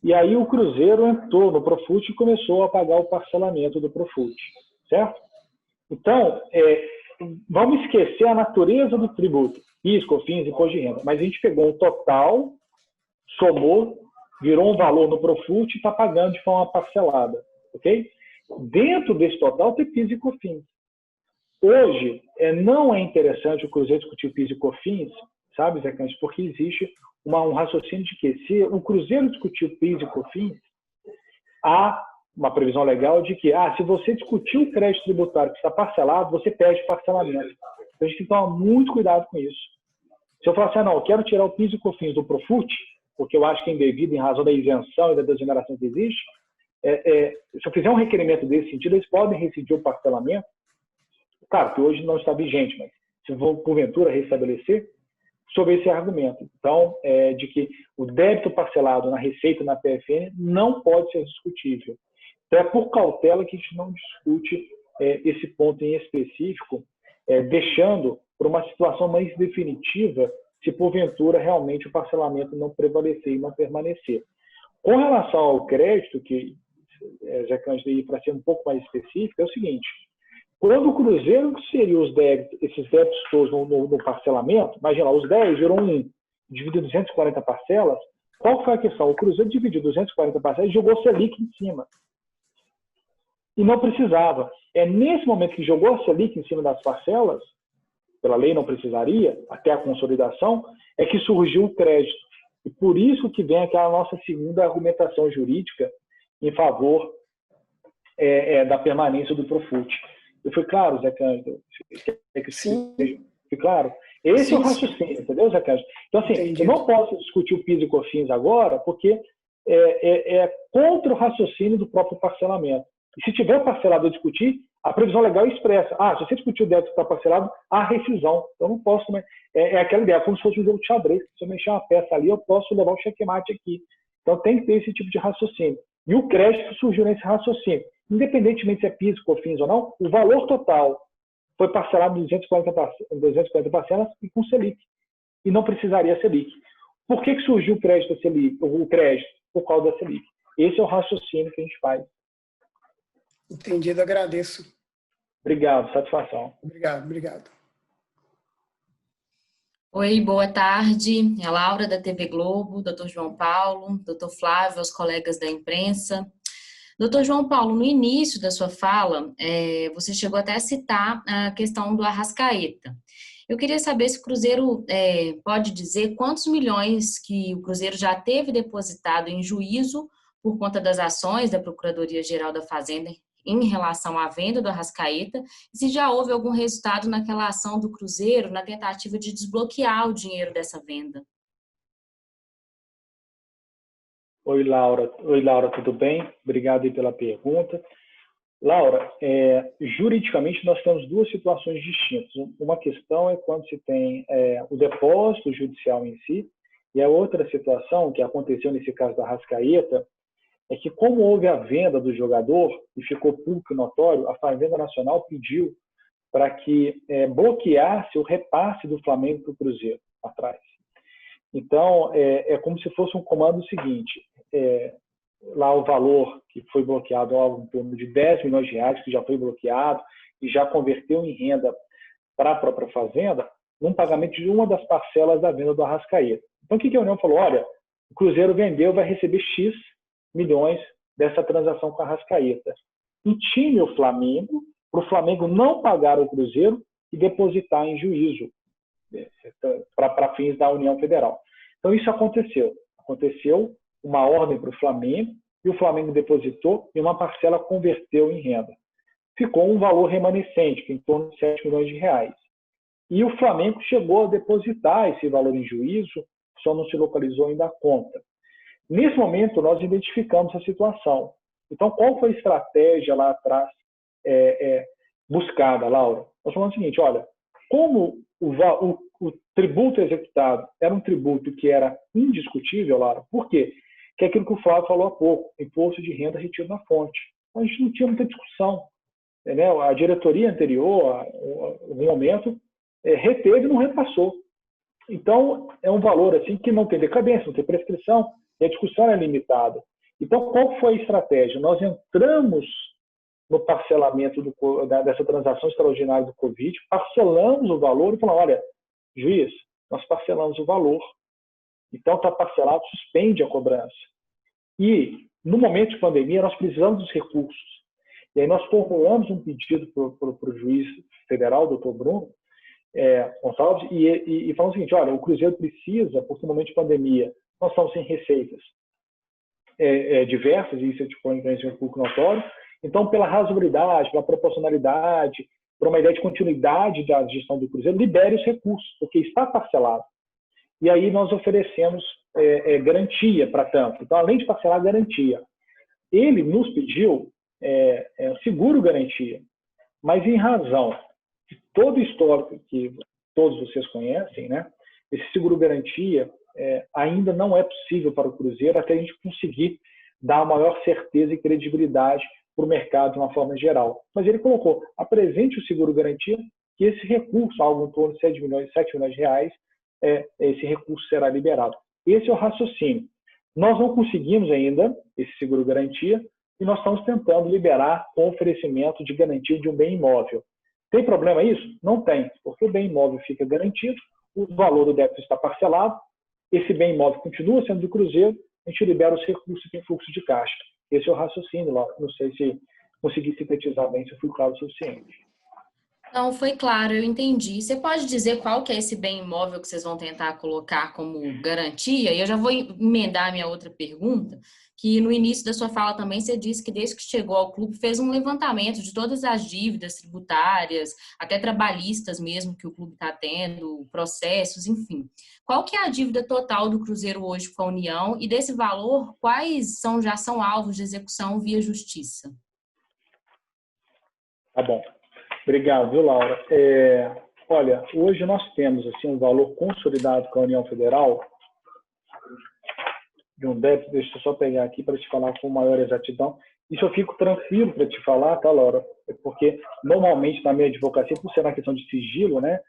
E aí o Cruzeiro entrou no Profut e começou a pagar o parcelamento do Profut, certo? Então, vamos esquecer a natureza do tributo, PIS, COFINS e imposto de renda, mas a gente pegou um total, somou, virou um valor no Profut e está pagando de forma parcelada, ok? Dentro desse total tem PIS e COFINS. Hoje, não é interessante o Cruzeiro discutir PIS e COFINS, sabe, Zé Cândido, porque existe um raciocínio de que se o Cruzeiro discutir o PIS e COFINS, há uma previsão legal de que, se você discutir o crédito tributário que está parcelado, você perde parcelamento. Então, a gente tem que tomar muito cuidado com isso. Se eu falar assim, não, eu quero tirar o PIS e COFINS do Profut, porque eu acho que é indevido em razão da isenção e da desoneração que existe, se eu fizer um requerimento desse sentido, eles podem rescindir o parcelamento. Claro que hoje não está vigente, mas se vou, porventura, restabelecer, sobre esse argumento. Então, de que o débito parcelado na Receita e na PFN não pode ser discutível. Então, é por cautela que a gente não discute esse ponto em específico, deixando para uma situação mais definitiva se, porventura, realmente o parcelamento não prevalecer e não permanecer. Com relação ao crédito, que Zé Cândido, para ser um pouco mais específico, é o seguinte: quando o Cruzeiro inseriu esses débitos todos no parcelamento, imagina lá, os 10 virou 1, dividiu 240 parcelas, qual foi a questão? O Cruzeiro dividiu 240 parcelas e jogou Selic em cima. E não precisava. É nesse momento que jogou a Selic em cima das parcelas, pela lei não precisaria, até a consolidação, é que surgiu o crédito. E por isso que vem aquela nossa segunda argumentação jurídica em favor da permanência do Profut. Eu fui claro, Zé Cândido? Sim. Fui claro? Esse é o raciocínio, entendeu, Zé Cândido? Então, assim, Entendi. eu não posso discutir o PIS e COFINS agora, porque é contra o raciocínio do próprio parcelamento. E se tiver parcelado a discutir, a previsão legal expressa. Se você discutir o débito que está parcelado, há rescisão. Eu não posso, né? Aquela ideia, como se fosse um jogo de xadrez. Se eu mexer uma peça ali, eu posso levar o checkmate aqui. Então, tem que ter esse tipo de raciocínio. E o crédito surgiu nesse raciocínio. Independentemente se é PIS, COFINS ou não, o valor total foi parcelado em 240 parcelas e com Selic. E não precisaria Selic. Por que surgiu o crédito? Por causa da Selic. Esse é o raciocínio que a gente faz. Entendido, agradeço. Obrigado, satisfação. Obrigado. Oi, boa tarde. É a Laura da TV Globo, doutor João Paulo, doutor Flávio, os colegas da imprensa. Doutor João Paulo, no início da sua fala, você chegou até a citar a questão do Arrascaeta. Eu queria saber se o Cruzeiro pode dizer quantos milhões que o Cruzeiro já teve depositado em juízo por conta das ações da Procuradoria-Geral da Fazenda em relação à venda do Arrascaeta, e se já houve algum resultado naquela ação do Cruzeiro na tentativa de desbloquear o dinheiro dessa venda. Oi, Laura, tudo bem? Obrigado aí pela pergunta. Laura, juridicamente nós temos duas situações distintas. Uma questão é quando se tem o depósito judicial em si, e a outra situação que aconteceu nesse caso da Arrascaeta é que, como houve a venda do jogador e ficou público e notório, a Fazenda Nacional pediu para que bloqueasse o repasse do Flamengo para o Cruzeiro atrás. Então, é como se fosse um comando seguinte: lá o valor que foi bloqueado, algo em torno de 10 milhões de reais, que já foi bloqueado e já converteu em renda para a própria Fazenda, num pagamento de uma das parcelas da venda do Arrascaeta. Então, o que a União falou? Olha, o Cruzeiro vendeu, vai receber X milhões dessa transação com a Arrascaeta. Intime o Flamengo, para o Flamengo não pagar o Cruzeiro e depositar em juízo para fins da União Federal. Então, isso aconteceu. Aconteceu uma ordem para o Flamengo e o Flamengo depositou e uma parcela converteu em renda. Ficou um valor remanescente, que é em torno de 7 milhões de reais. E o Flamengo chegou a depositar esse valor em juízo, só não se localizou ainda a conta. Nesse momento, nós identificamos a situação. Então, qual foi a estratégia lá atrás buscada, Laura? Nós falamos o seguinte, olha, como o tributo executado era um tributo que era indiscutível, Laura, por quê? Que é aquilo que o Flávio falou há pouco, imposto de renda retido na fonte. Então, a gente não tinha muita discussão. Entendeu? A diretoria anterior, no momento, reteve e não repassou. Então, é um valor assim que não tem decadência, não tem prescrição, e a discussão é limitada. Então, qual foi a estratégia? Nós entramos no parcelamento dessa transação extraordinária do Covid, parcelamos o valor e falamos, olha, juiz, nós parcelamos o valor, então está parcelado, suspende a cobrança. E, no momento de pandemia, nós precisamos dos recursos. E aí nós formulamos um pedido para o juiz federal, doutor Bruno Gonçalves, e falamos o seguinte, olha, o Cruzeiro precisa, porque no momento de pandemia nós estamos sem receitas diversas, e isso é tipo um conhecimento público notório, então pela razoabilidade, pela proporcionalidade, por uma ideia de continuidade da gestão do Cruzeiro, libere os recursos, porque está parcelado. E aí nós oferecemos garantia para tanto. Então, além de parcelar, garantia. Ele nos pediu seguro garantia, mas em razão de todo o histórico que todos vocês conhecem, né, esse seguro garantia ainda não é possível para o Cruzeiro até a gente conseguir dar maior certeza e credibilidade para o mercado de uma forma geral. Mas ele colocou, apresente o seguro garantia, que esse recurso, algo em torno de 7 milhões de reais, esse recurso será liberado. Esse é o raciocínio. Nós não conseguimos ainda esse seguro garantia, e nós estamos tentando liberar com oferecimento de garantia de um bem imóvel. Tem problema isso? Não tem, porque o bem imóvel fica garantido, o valor do débito está parcelado, esse bem imóvel continua sendo do Cruzeiro, a gente libera os recursos e tem fluxo de caixa. Esse é o raciocínio, Laura. Não sei se consegui sintetizar bem, se eu fui claro o suficiente. Não, foi claro, eu entendi. Você pode dizer qual que é esse bem imóvel que vocês vão tentar colocar como garantia? E eu já vou emendar a minha outra pergunta, que no início da sua fala também você disse que desde que chegou ao clube fez um levantamento de todas as dívidas tributárias, até trabalhistas mesmo que o clube está tendo, processos, enfim. Qual que é a dívida total do Cruzeiro hoje com a União e desse valor, quais já são alvos de execução via justiça? Tá bom. Obrigado, viu, Laura? Olha, hoje nós temos assim, um valor consolidado com a União Federal de um débito, deixa eu só pegar aqui para te falar com maior exatidão. Isso eu fico tranquilo para te falar, tá, Laura? Porque normalmente na minha advocacia, por ser uma questão de sigilo, né?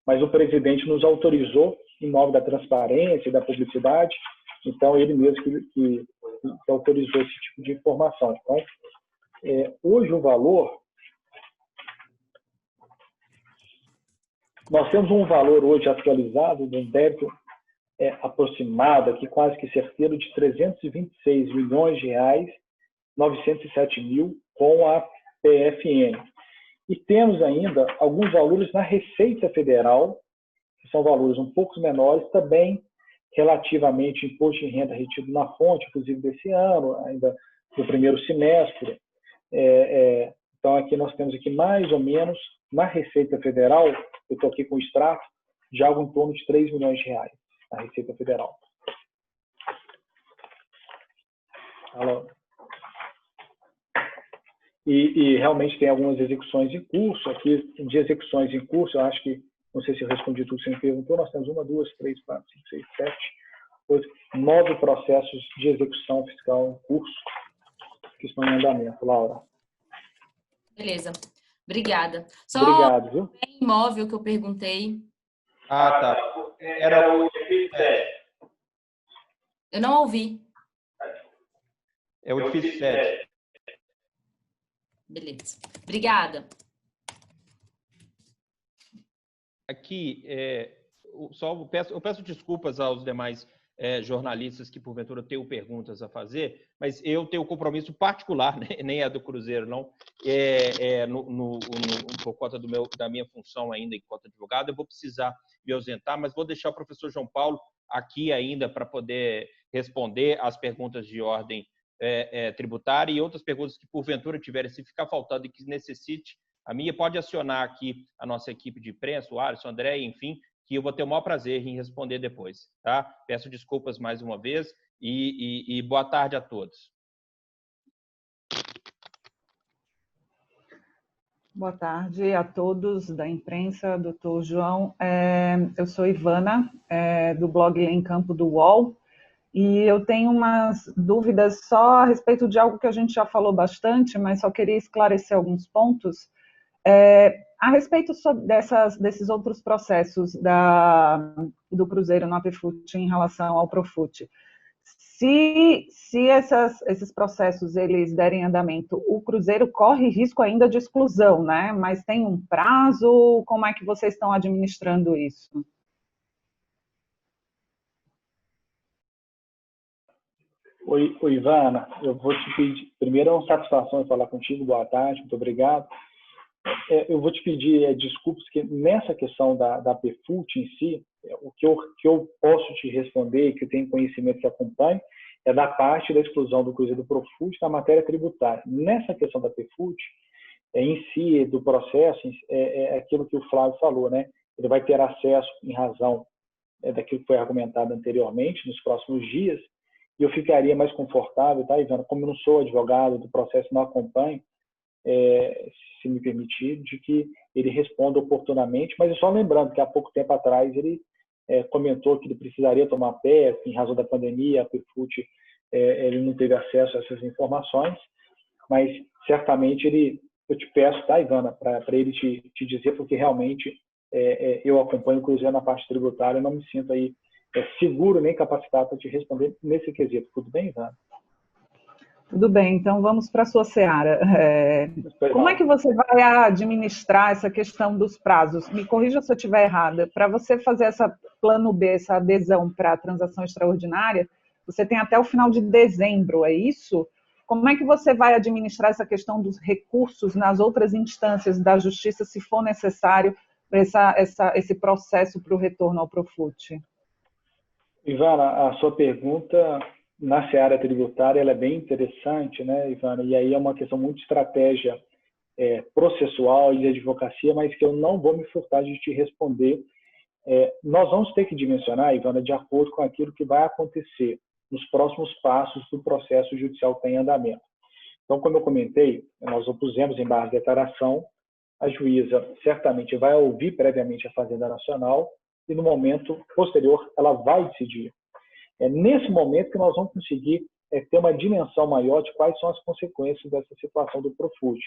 Mas o presidente nos autorizou, em nome da transparência e da publicidade, então ele mesmo que autorizou esse tipo de informação. Então, hoje o valor, nós temos um valor hoje atualizado de um débito aproximado, aqui quase que certeiro, de 326 milhões de reais, 907 mil com a PFN. E temos ainda alguns valores na Receita Federal, que são valores um pouco menores, também relativamente imposto de renda retido na fonte, inclusive desse ano, ainda do primeiro semestre. Então, aqui nós temos aqui mais ou menos, na Receita Federal, eu estou aqui com o extrato, de algo em torno de 3 milhões de reais, na Receita Federal. Alô? E realmente tem algumas execuções em curso. Aqui, de execuções em curso, eu acho que, não sei se eu respondi tudo que você me perguntou, nós temos 1, 2, 3, 4, 5, 6, 7, 8, 9 processos de execução fiscal em curso que estão em andamento, Laura. Beleza. Obrigada. Só obrigado, viu? O bem imóvel que eu perguntei. Ah, tá. Era o edifício 7. Eu não ouvi. É o edifício 7. Beleza. Obrigada. Aqui, eu peço desculpas aos demais jornalistas que, porventura, tenham perguntas a fazer, mas eu tenho um compromisso particular, né? Nem é do Cruzeiro, não, por conta da minha função ainda enquanto advogado, eu vou precisar me ausentar, mas vou deixar o professor João Paulo aqui ainda para poder responder às perguntas de ordem tributária e outras perguntas que, porventura, tiverem, se ficar faltando e que necessite, a minha pode acionar aqui a nossa equipe de imprensa, o Alisson, o André, enfim, que eu vou ter o maior prazer em responder depois. Tá? Peço desculpas mais uma vez e boa tarde a todos. Boa tarde a todos da imprensa, doutor João. Eu sou Ivana, do blog Em Campo do UOL, e eu tenho umas dúvidas só a respeito de algo que a gente já falou bastante, mas só queria esclarecer alguns pontos. A respeito desses outros processos do Cruzeiro no APFUT em relação ao Profut, se esses processos eles derem andamento, o Cruzeiro corre risco ainda de exclusão, né? Mas tem um prazo? Como é que vocês estão administrando isso? Oi, Ivana, eu vou te pedir, primeiro é uma satisfação falar contigo, boa tarde, muito obrigado. Eu vou te pedir desculpas, que nessa questão da APFUT em si, o que eu posso te responder, que eu tenho conhecimento que acompanho, é da parte da exclusão do Cruzeiro do Profut da matéria tributária. Nessa questão da APFUT, em si, do processo, é aquilo que o Flávio falou, né? Ele vai ter acesso, em razão daquilo que foi argumentado anteriormente, nos próximos dias, e eu ficaria mais confortável, tá, Ivana? Como eu não sou advogado do processo, não acompanho, se me permitir, de que ele responda oportunamente, mas só lembrando que há pouco tempo atrás ele comentou que ele precisaria tomar pé, em razão da pandemia, a APFUT, ele não teve acesso a essas informações, mas certamente eu te peço, tá, Ivana, para ele te dizer, porque realmente eu acompanho o Cruzeiro na parte tributária, eu não me sinto aí seguro nem capacitado para te responder nesse quesito. Tudo bem, Ivana? Tudo bem, então vamos para a sua seara. Como é que você vai administrar essa questão dos prazos? Me corrija se eu estiver errada. Para você fazer essa plano B, essa adesão para a transação extraordinária, você tem até o final de dezembro, é isso? Como é que você vai administrar essa questão dos recursos nas outras instâncias da Justiça, se for necessário, esse processo para o retorno ao Profut? Ivana, a sua pergunta na seara tributária ela é bem interessante, né, Ivana? E aí é uma questão muito de estratégia processual e de advocacia, mas que eu não vou me furtar de te responder. Nós vamos ter que dimensionar, Ivana, de acordo com aquilo que vai acontecer nos próximos passos do processo judicial que tem em andamento. Então, como eu comentei, nós opusemos em base de declaração, a juíza certamente vai ouvir previamente a Fazenda Nacional e no momento posterior ela vai decidir. É nesse momento que nós vamos conseguir ter uma dimensão maior de quais são as consequências dessa situação do Profut.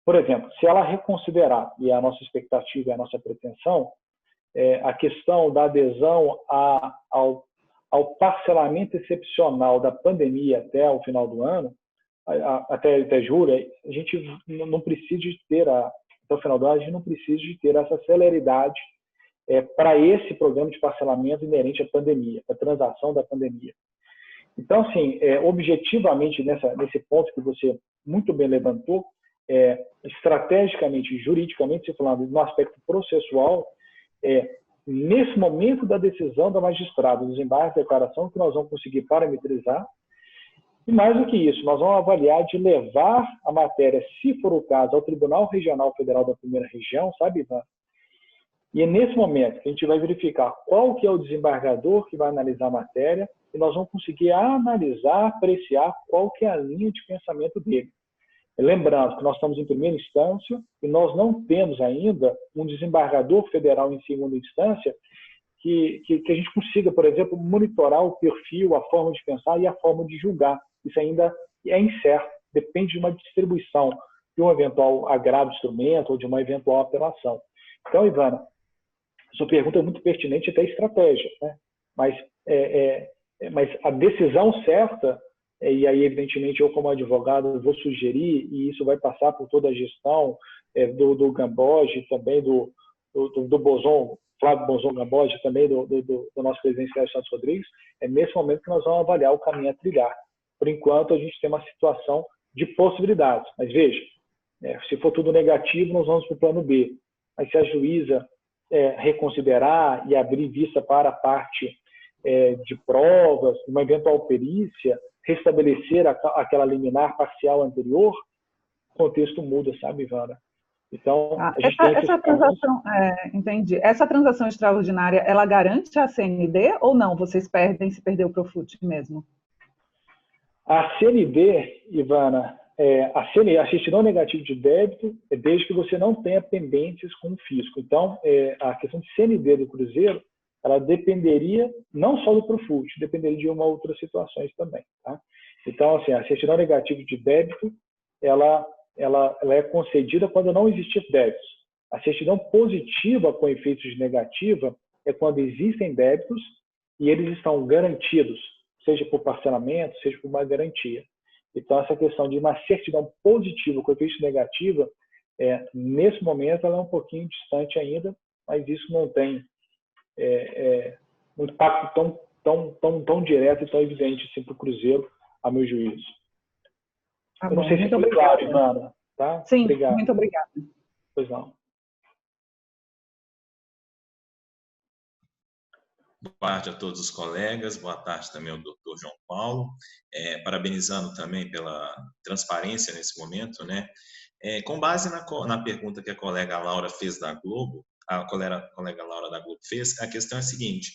Por exemplo, se ela reconsiderar, e a nossa expectativa e a nossa pretensão, a questão da adesão ao parcelamento excepcional da pandemia até o final do ano, até julho, a gente não precisa de ter, até o final do ano, a gente não precisa de ter essa celeridade para esse programa de parcelamento inerente à pandemia, à transação da pandemia. Então, assim, objetivamente, nesse ponto que você muito bem levantou, estrategicamente, juridicamente, se falando no aspecto processual, nesse momento da decisão da magistrada, dos embargos de declaração, que nós vamos conseguir parametrizar, e mais do que isso, nós vamos avaliar de levar a matéria, se for o caso, ao Tribunal Regional Federal da Primeira Região, sabe, Ivan? E é nesse momento que a gente vai verificar qual que é o desembargador que vai analisar a matéria e nós vamos conseguir analisar, apreciar qual que é a linha de pensamento dele. Lembrando que nós estamos em primeira instância e nós não temos ainda um desembargador federal em segunda instância que a gente consiga, por exemplo, monitorar o perfil, a forma de pensar e a forma de julgar. Isso ainda é incerto, depende de uma distribuição de um eventual agravo de instrumento ou de uma eventual apelação. Então, Ivana, sua pergunta é muito pertinente até estratégia, né? Mas a decisão certa, e aí, evidentemente, eu como advogado vou sugerir, e isso vai passar por toda a gestão do Gamboge, também do Bozon, Flávio Bozon Gamboge, também do nosso presidente Sérgio Santos Rodrigues, é nesse momento que nós vamos avaliar o caminho a trilhar. Por enquanto, a gente tem uma situação de possibilidades. Mas veja, se for tudo negativo, nós vamos para o plano B. Mas se a juíza reconsiderar e abrir vista para a parte de provas, uma eventual perícia, restabelecer aquela liminar parcial anterior, o contexto muda, sabe, Ivana? Então, a gente tem essa transação, entendi. Essa transação extraordinária, ela garante a CND ou não? Vocês perdem se perder o Profut mesmo? A CND, Ivana, a certidão negativa de débito é desde que você não tenha pendentes com o fisco. Então, a questão de CND do Cruzeiro, ela dependeria não só do Profut, dependeria de uma outras situações também. Tá? Então, assim, a certidão negativa de débito, ela é concedida quando não existir débitos. A certidão positiva com efeitos de negativa é quando existem débitos e eles estão garantidos, seja por parcelamento, seja por uma garantia. Então, essa questão de uma certidão positiva com efeito negativa, nesse momento, ela é um pouquinho distante ainda, mas isso não tem um impacto tão direto e tão evidente assim, para o Cruzeiro, a meu juízo. Eu não sei se foi claro, Ivana. Tá? Sim, obrigado. muito obrigada. Pois não. Boa tarde a todos os colegas, boa tarde também ao Dr. João Paulo, parabenizando também pela transparência nesse momento, né? Com base na pergunta que a colega Laura fez da Globo, a colega Laura da Globo fez, a questão é a seguinte: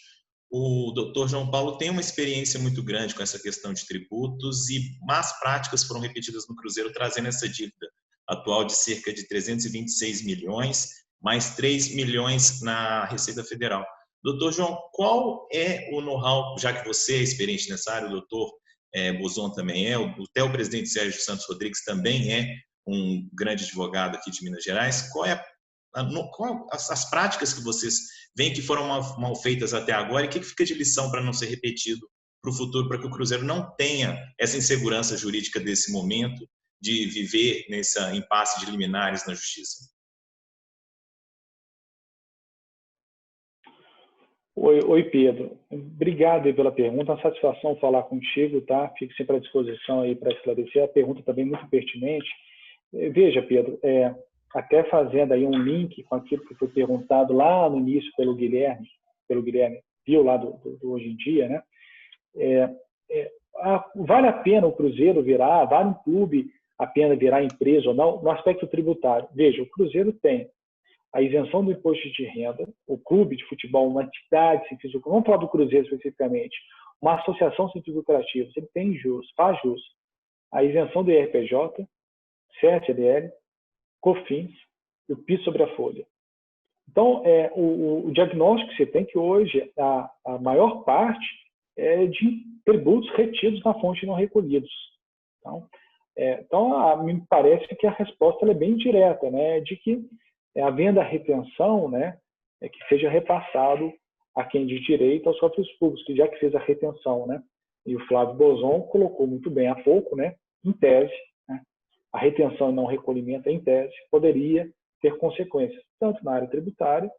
o Dr. João Paulo tem uma experiência muito grande com essa questão de tributos e más práticas foram repetidas no Cruzeiro, trazendo essa dívida atual de cerca de 326 milhões, mais 3 milhões na Receita Federal. Doutor João, qual é o know-how, já que você é experiente nessa área, o doutor Bozon também até o presidente Sérgio Santos Rodrigues também é um grande advogado aqui de Minas Gerais, qual as práticas que vocês veem que foram mal feitas até agora e o que fica de lição para não ser repetido para o futuro, para que o Cruzeiro não tenha essa insegurança jurídica desse momento de viver nessa impasse de liminares na justiça? Oi, Pedro. Obrigado aí pela pergunta. É uma satisfação falar contigo, tá? Fico sempre à disposição aí para esclarecer. A pergunta também é muito pertinente. Veja, Pedro, até fazendo aí um link com aquilo que foi perguntado lá no início pelo Guilherme viu lá do Hoje em Dia, né? Vale a pena o Cruzeiro virar, vale um clube a pena virar empresa ou não, no aspecto tributário. Veja, o Cruzeiro tem a isenção do imposto de renda, o clube de futebol, uma entidade sem fins lucrativos, vamos falar do Cruzeiro especificamente, uma associação sem fins lucrativos, ele tem jus, faz jus, a isenção do IRPJ, CSLL, COFINS e o PIS sobre a folha. Então, o diagnóstico que você tem que hoje, a maior parte é de tributos retidos na fonte não recolhidos. Então me parece que a resposta é bem direta, né, de que havendo a retenção, né, que seja repassado a quem de direito aos cofres públicos, que já que fez a retenção, né, e o Flávio Bozon colocou muito bem há pouco, né, em tese, né, a retenção e não recolhimento, em tese, poderia ter consequências, tanto na área tributária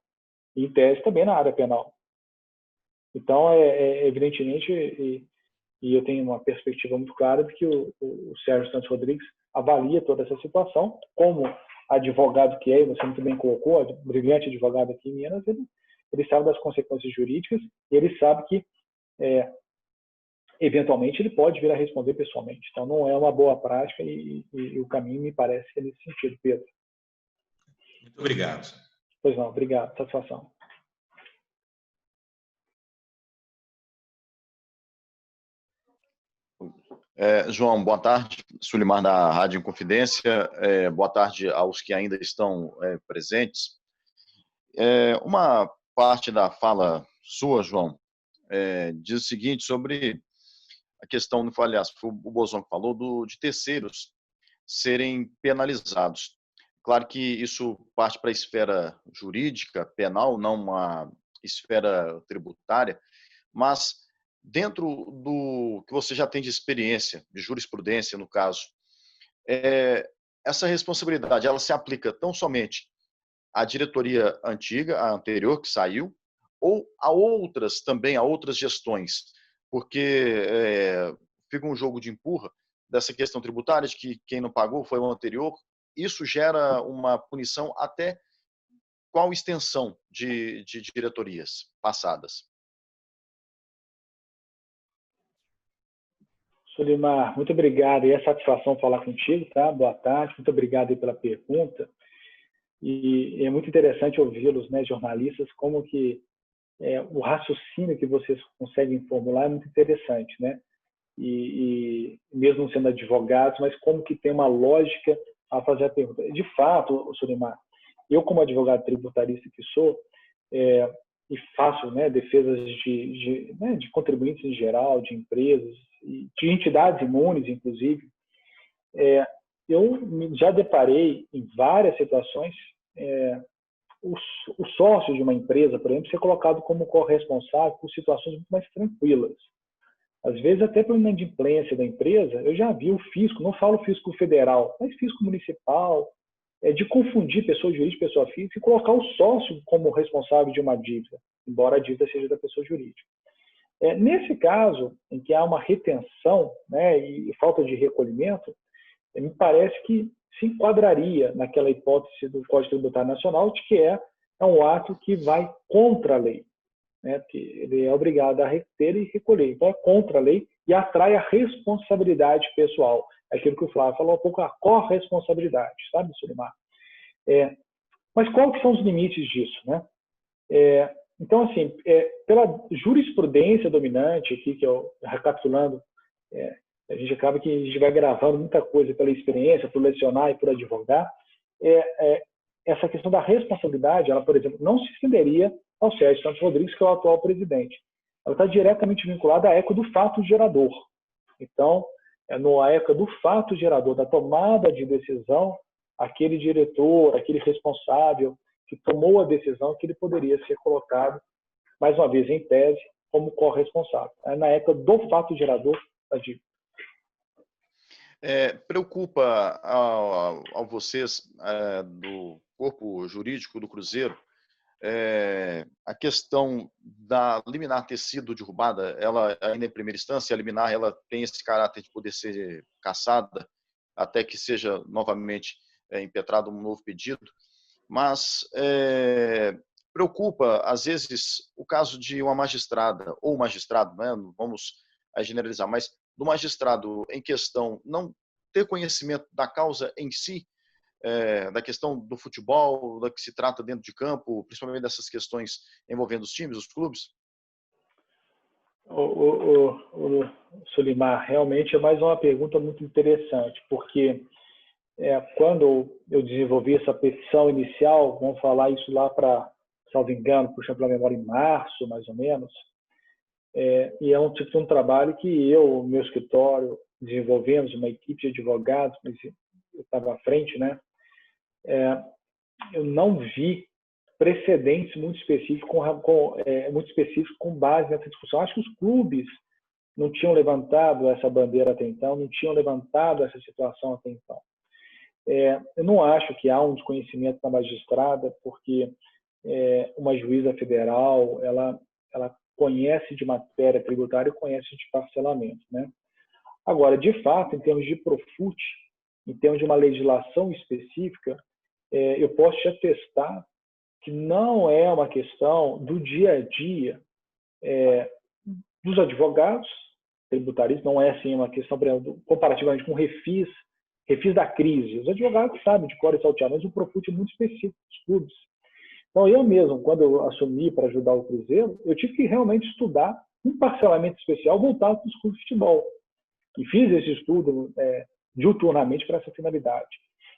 e, em tese, também na área penal. Então, evidentemente, e eu tenho uma perspectiva muito clara de que o Sérgio Santos Rodrigues avalia toda essa situação, como advogado que é, e você muito bem colocou, brilhante advogado aqui em Minas, ele sabe das consequências jurídicas e ele sabe que, eventualmente, ele pode vir a responder pessoalmente. Então, não é uma boa prática e o caminho me parece que é nesse sentido, Pedro. Muito obrigado. Pois não, obrigado. Satisfação. João, boa tarde. Sulimar da Rádio Inconfidência. Boa tarde aos que ainda estão presentes. Uma parte da fala sua, João, diz o seguinte sobre a questão, aliás, o Bozon falou de terceiros serem penalizados. Claro que isso parte para a esfera jurídica, penal, não uma esfera tributária, mas dentro do que você já tem de experiência, de jurisprudência, no caso, essa responsabilidade, ela se aplica tão somente à diretoria antiga, a anterior, que saiu, ou a outras gestões? Porque fica um jogo de empurra dessa questão tributária, de que quem não pagou foi o anterior. Isso gera uma punição até qual extensão de diretorias passadas? Sulimar, muito obrigado. É satisfação falar contigo, tá? Boa tarde. Muito obrigado aí pela pergunta. E é muito interessante ouvi-los, né, jornalistas, como que o raciocínio que vocês conseguem formular é muito interessante, né? E mesmo sendo advogados, mas como que tem uma lógica a fazer a pergunta. De fato, Sulimar, eu como advogado tributarista que sou, e faço, né, defesas de contribuintes em geral, de empresas, de entidades imunes, inclusive, eu já deparei em várias situações o sócio de uma empresa, por exemplo, ser colocado como corresponsável por situações muito mais tranquilas. Às vezes, até pela inadimplência da empresa, eu já vi o fisco, não falo fisco federal, mas fisco municipal, de confundir pessoa jurídica e pessoa física e colocar o sócio como responsável de uma dívida, embora a dívida seja da pessoa jurídica. Nesse caso, em que há uma retenção, né, e falta de recolhimento, me parece que se enquadraria naquela hipótese do Código Tributário Nacional de que é um ato que vai contra a lei, né, que ele é obrigado a reter e recolher. Então, é contra a lei e atrai a responsabilidade pessoal. É aquilo que o Flávio falou há pouco, a corresponsabilidade, sabe, Sulimar? Mas quais que são os limites disso, né? Então, assim, pela jurisprudência dominante aqui, que eu, recapitulando, a gente acaba que a gente vai gravando muita coisa pela experiência, por lecionar e por advogar, essa questão da responsabilidade, ela, por exemplo, não se estenderia ao Sérgio Santos Rodrigues, que é o atual presidente. Ela está diretamente vinculada à ECA do fato gerador. Então, no ECA do fato gerador, da tomada de decisão, aquele diretor, aquele responsável que tomou a decisão, que ele poderia ser colocado, mais uma vez, em tese, como corresponsável. Na ECA do fato gerador da dívida. Preocupa a vocês do corpo jurídico do Cruzeiro a questão da liminar ter sido derrubada? Ela ainda em primeira instância, a liminar ela tem esse caráter de poder ser cassada até que seja novamente impetrado um novo pedido, mas preocupa às vezes o caso de uma magistrada ou magistrado, né? Não vamos generalizar, mas do magistrado em questão não ter conhecimento da causa em si, da questão do futebol, da que se trata dentro de campo, principalmente dessas questões envolvendo os times, os clubes? O Sulimar, realmente é mais uma pergunta muito interessante, porque quando eu desenvolvi essa petição inicial, vamos falar isso lá para, salvo engano, puxando pela memória, em março, mais ou menos, e é um tipo de um trabalho que eu, meu escritório, desenvolvemos uma equipe de advogados, mas eu estava à frente, né? Eu não vi precedentes muito específicos com base nessa discussão. Acho que os clubes não tinham levantado essa bandeira até então, não tinham levantado essa situação até então. Eu não acho que há um desconhecimento da magistrada, porque uma juíza federal, ela conhece de matéria tributária e conhece de parcelamento, né? Agora, de fato, em termos de Profut, em termos de uma legislação específica, eu posso te atestar que não é uma questão do dia a dia dos advogados tributaristas, não é assim uma questão, por exemplo, comparativamente com o refis da crise. Os advogados sabem de cor e salteado, mas o Profut é muito específico dos clubes. Então, eu mesmo, quando eu assumi para ajudar o Cruzeiro, eu tive que realmente estudar um parcelamento especial voltado para os clubes de futebol. E fiz esse estudo diuturnamente para essa finalidade.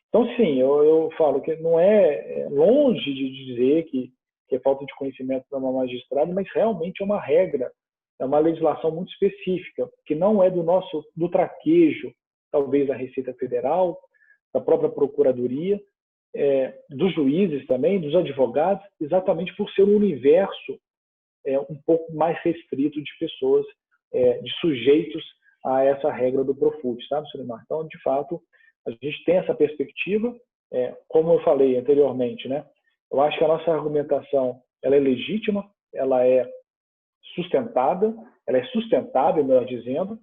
Então, sim, eu falo que não é longe de dizer que é falta de conhecimento da uma magistrada, mas realmente é uma regra, é uma legislação muito específica, que não é do traquejo, talvez da Receita Federal, da própria Procuradoria, dos juízes também, dos advogados, exatamente por ser um universo um pouco mais restrito de pessoas, de sujeitos a essa regra do Profut, sabe, Sulimar? Então, de fato, a gente tem essa perspectiva, como eu falei anteriormente, né? Eu acho que a nossa argumentação ela é legítima, ela é sustentada, ela é sustentável, melhor dizendo,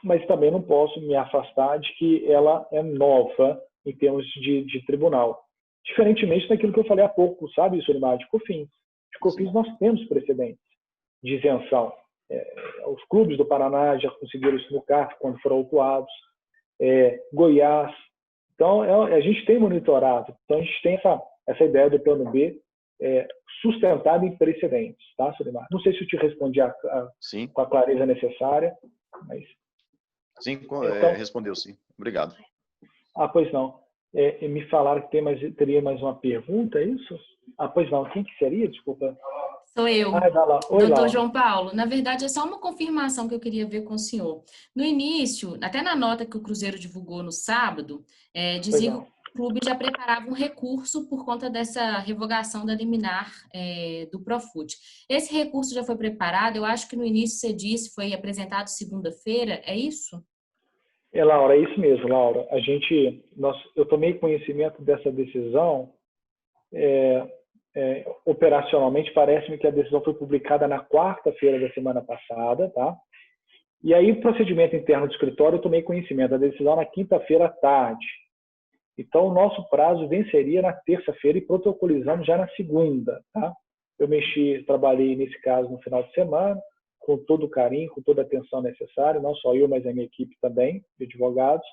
mas também não posso me afastar de que ela é nova em termos de tribunal. Diferentemente daquilo que eu falei há pouco, sabe, Sulimar, de COFINS. De COFINS nós temos precedentes de isenção. os clubes do Paraná já conseguiram isso no CAF quando foram autuados, Goiás. Então, a gente tem monitorado. Então, a gente tem essa ideia do plano B sustentada em precedentes, tá, Sulimar? Não sei se eu te respondi com a clareza necessária, mas... Sim, então, respondeu sim. Obrigado. Pois não. Me falaram que teria mais uma pergunta, é isso? Pois não. Quem que seria? Desculpa. Sou eu, Oi, doutor João Paulo. Na verdade, é só uma confirmação que eu queria ver com o senhor. No início, até na nota que o Cruzeiro divulgou no sábado, dizia que o clube já preparava um recurso por conta dessa revogação da liminar do Profut. Esse recurso já foi preparado? Eu acho que no início você disse, foi apresentado segunda-feira, é isso? Laura, é isso mesmo, Laura. Eu tomei conhecimento dessa decisão operacionalmente. Parece-me que a decisão foi publicada na quarta-feira da semana passada, tá? E aí o procedimento interno do escritório, eu tomei conhecimento da decisão na quinta-feira à tarde. Então, o nosso prazo venceria na terça-feira e protocolizamos já na segunda, tá? Eu trabalhei nesse caso no final de semana, com todo o carinho, com toda a atenção necessária, não só eu, mas a minha equipe também, de advogados,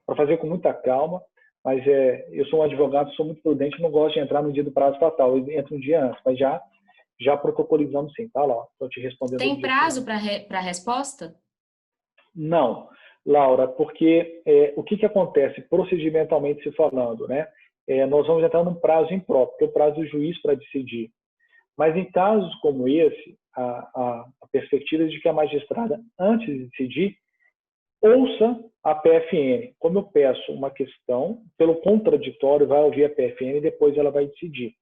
para fazer com muita calma. Mas eu sou um advogado, sou muito prudente, não gosto de entrar no dia do prazo fatal, eu entro um dia antes, mas já protocolizamos sim, tá, Laura? Estou te respondendo. Tem prazo para a resposta? Não, Laura, porque o que acontece procedimentalmente se falando, né? Nós vamos entrar num prazo impróprio, que é o prazo do juiz para decidir. Mas em casos como esse, a perspectiva é de que a magistrada, antes de decidir, ouça a PFN. Como eu peço uma questão, pelo contraditório, vai ouvir a PFN e depois ela vai decidir.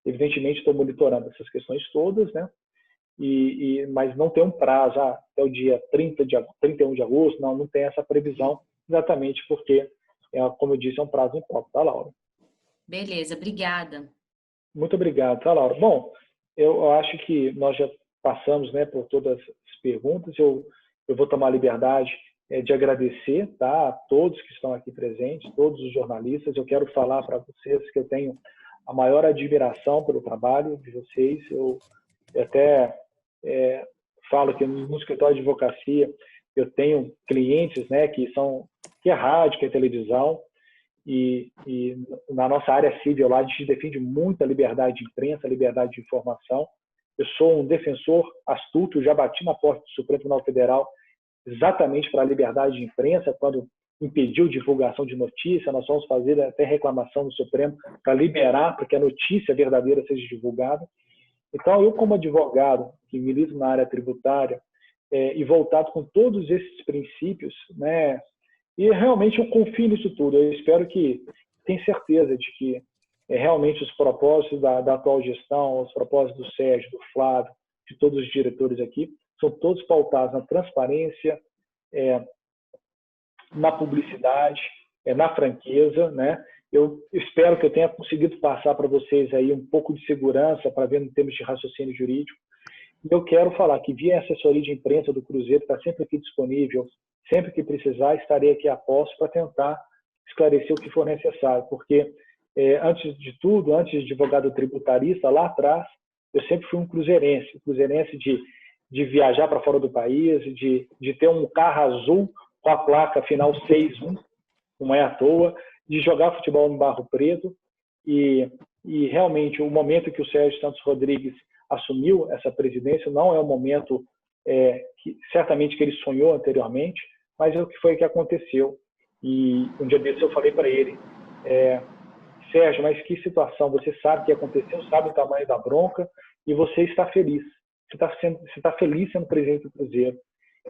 Evidentemente, estou monitorando essas questões todas, né? Mas não tem um prazo até o dia 31 de agosto, não tem essa previsão, exatamente porque, como eu disse, é um prazo impróprio, tá, Laura? Beleza, obrigada. Muito obrigado, tá, Laura? Bom, eu acho que nós já passamos, né, por todas as perguntas. Eu vou tomar a liberdade de agradecer, tá, a todos que estão aqui presentes, todos os jornalistas. Eu quero falar para vocês que eu tenho a maior admiração pelo trabalho de vocês. Eu até falo que no escritório de advocacia eu tenho clientes, né, que é rádio, que é televisão, e na nossa área civil lá a gente defende muito a liberdade de imprensa, a liberdade de informação. Eu sou um defensor astuto, já bati na porta do Supremo Tribunal Federal exatamente para a liberdade de imprensa, quando impediu divulgação de notícia. Nós vamos fazer até reclamação no Supremo para liberar, para que a notícia verdadeira seja divulgada. Então, eu como advogado que milito na área tributária e voltado com todos esses princípios, né, e realmente eu confio nisso tudo. Eu espero tenho certeza de que realmente os propósitos da atual gestão, os propósitos do Sérgio, do Flávio, de todos os diretores aqui, são todos pautados na transparência, na publicidade, na franqueza, né? Eu espero que eu tenha conseguido passar para vocês aí um pouco de segurança para ver em termos de raciocínio jurídico. Eu quero falar que via assessoria de imprensa do Cruzeiro está sempre aqui disponível, sempre que precisar estarei aqui a posto para tentar esclarecer o que for necessário, porque antes de tudo, antes de advogado tributarista, lá atrás, eu sempre fui um cruzeirense de viajar para fora do país, de ter um carro azul com a placa final 61, não é à toa, de jogar futebol no Barro Preto, e realmente o momento que o Sérgio Santos Rodrigues assumiu essa presidência não é um momento certamente que ele sonhou anteriormente, mas é o que foi que aconteceu. E um dia desses eu falei para ele, Sérgio, mas que situação, você sabe o que aconteceu, sabe o tamanho da bronca, e você está feliz. Você está feliz sendo presidente do Cruzeiro.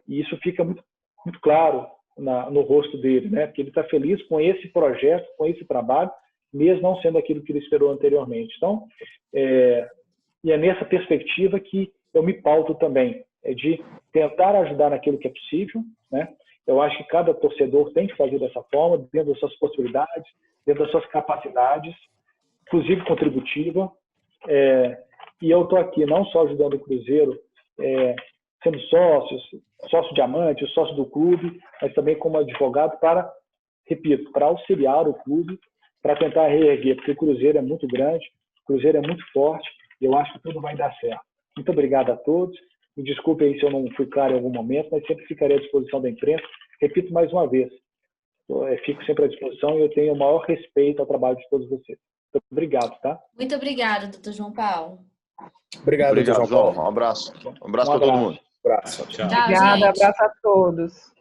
E isso fica muito, muito claro no rosto dele, né? Porque ele está feliz com esse projeto, com esse trabalho, mesmo não sendo aquilo que ele esperou anteriormente. Então, e é nessa perspectiva que eu me pauto também, de tentar ajudar naquilo que é possível, né? Eu acho que cada torcedor tem que fazer dessa forma, dentro das suas possibilidades, dentro das suas capacidades, inclusive contributiva. E eu estou aqui não só ajudando o Cruzeiro, sendo sócio diamante, sócio do clube, mas também como advogado para auxiliar o clube, para tentar reerguer, porque o Cruzeiro é muito grande, o Cruzeiro é muito forte, e eu acho que tudo vai dar certo. Muito obrigado a todos. Me desculpe aí se eu não fui claro em algum momento, mas sempre ficarei à disposição da imprensa. Repito mais uma vez, fico sempre à disposição e eu tenho o maior respeito ao trabalho de todos vocês. Muito obrigado, tá? Muito obrigada, doutor João Paulo. Obrigado, doutor João Paulo. Um abraço. Um abraço para todo mundo. Um abraço. Tchau, Obrigada, gente. abraço a todos.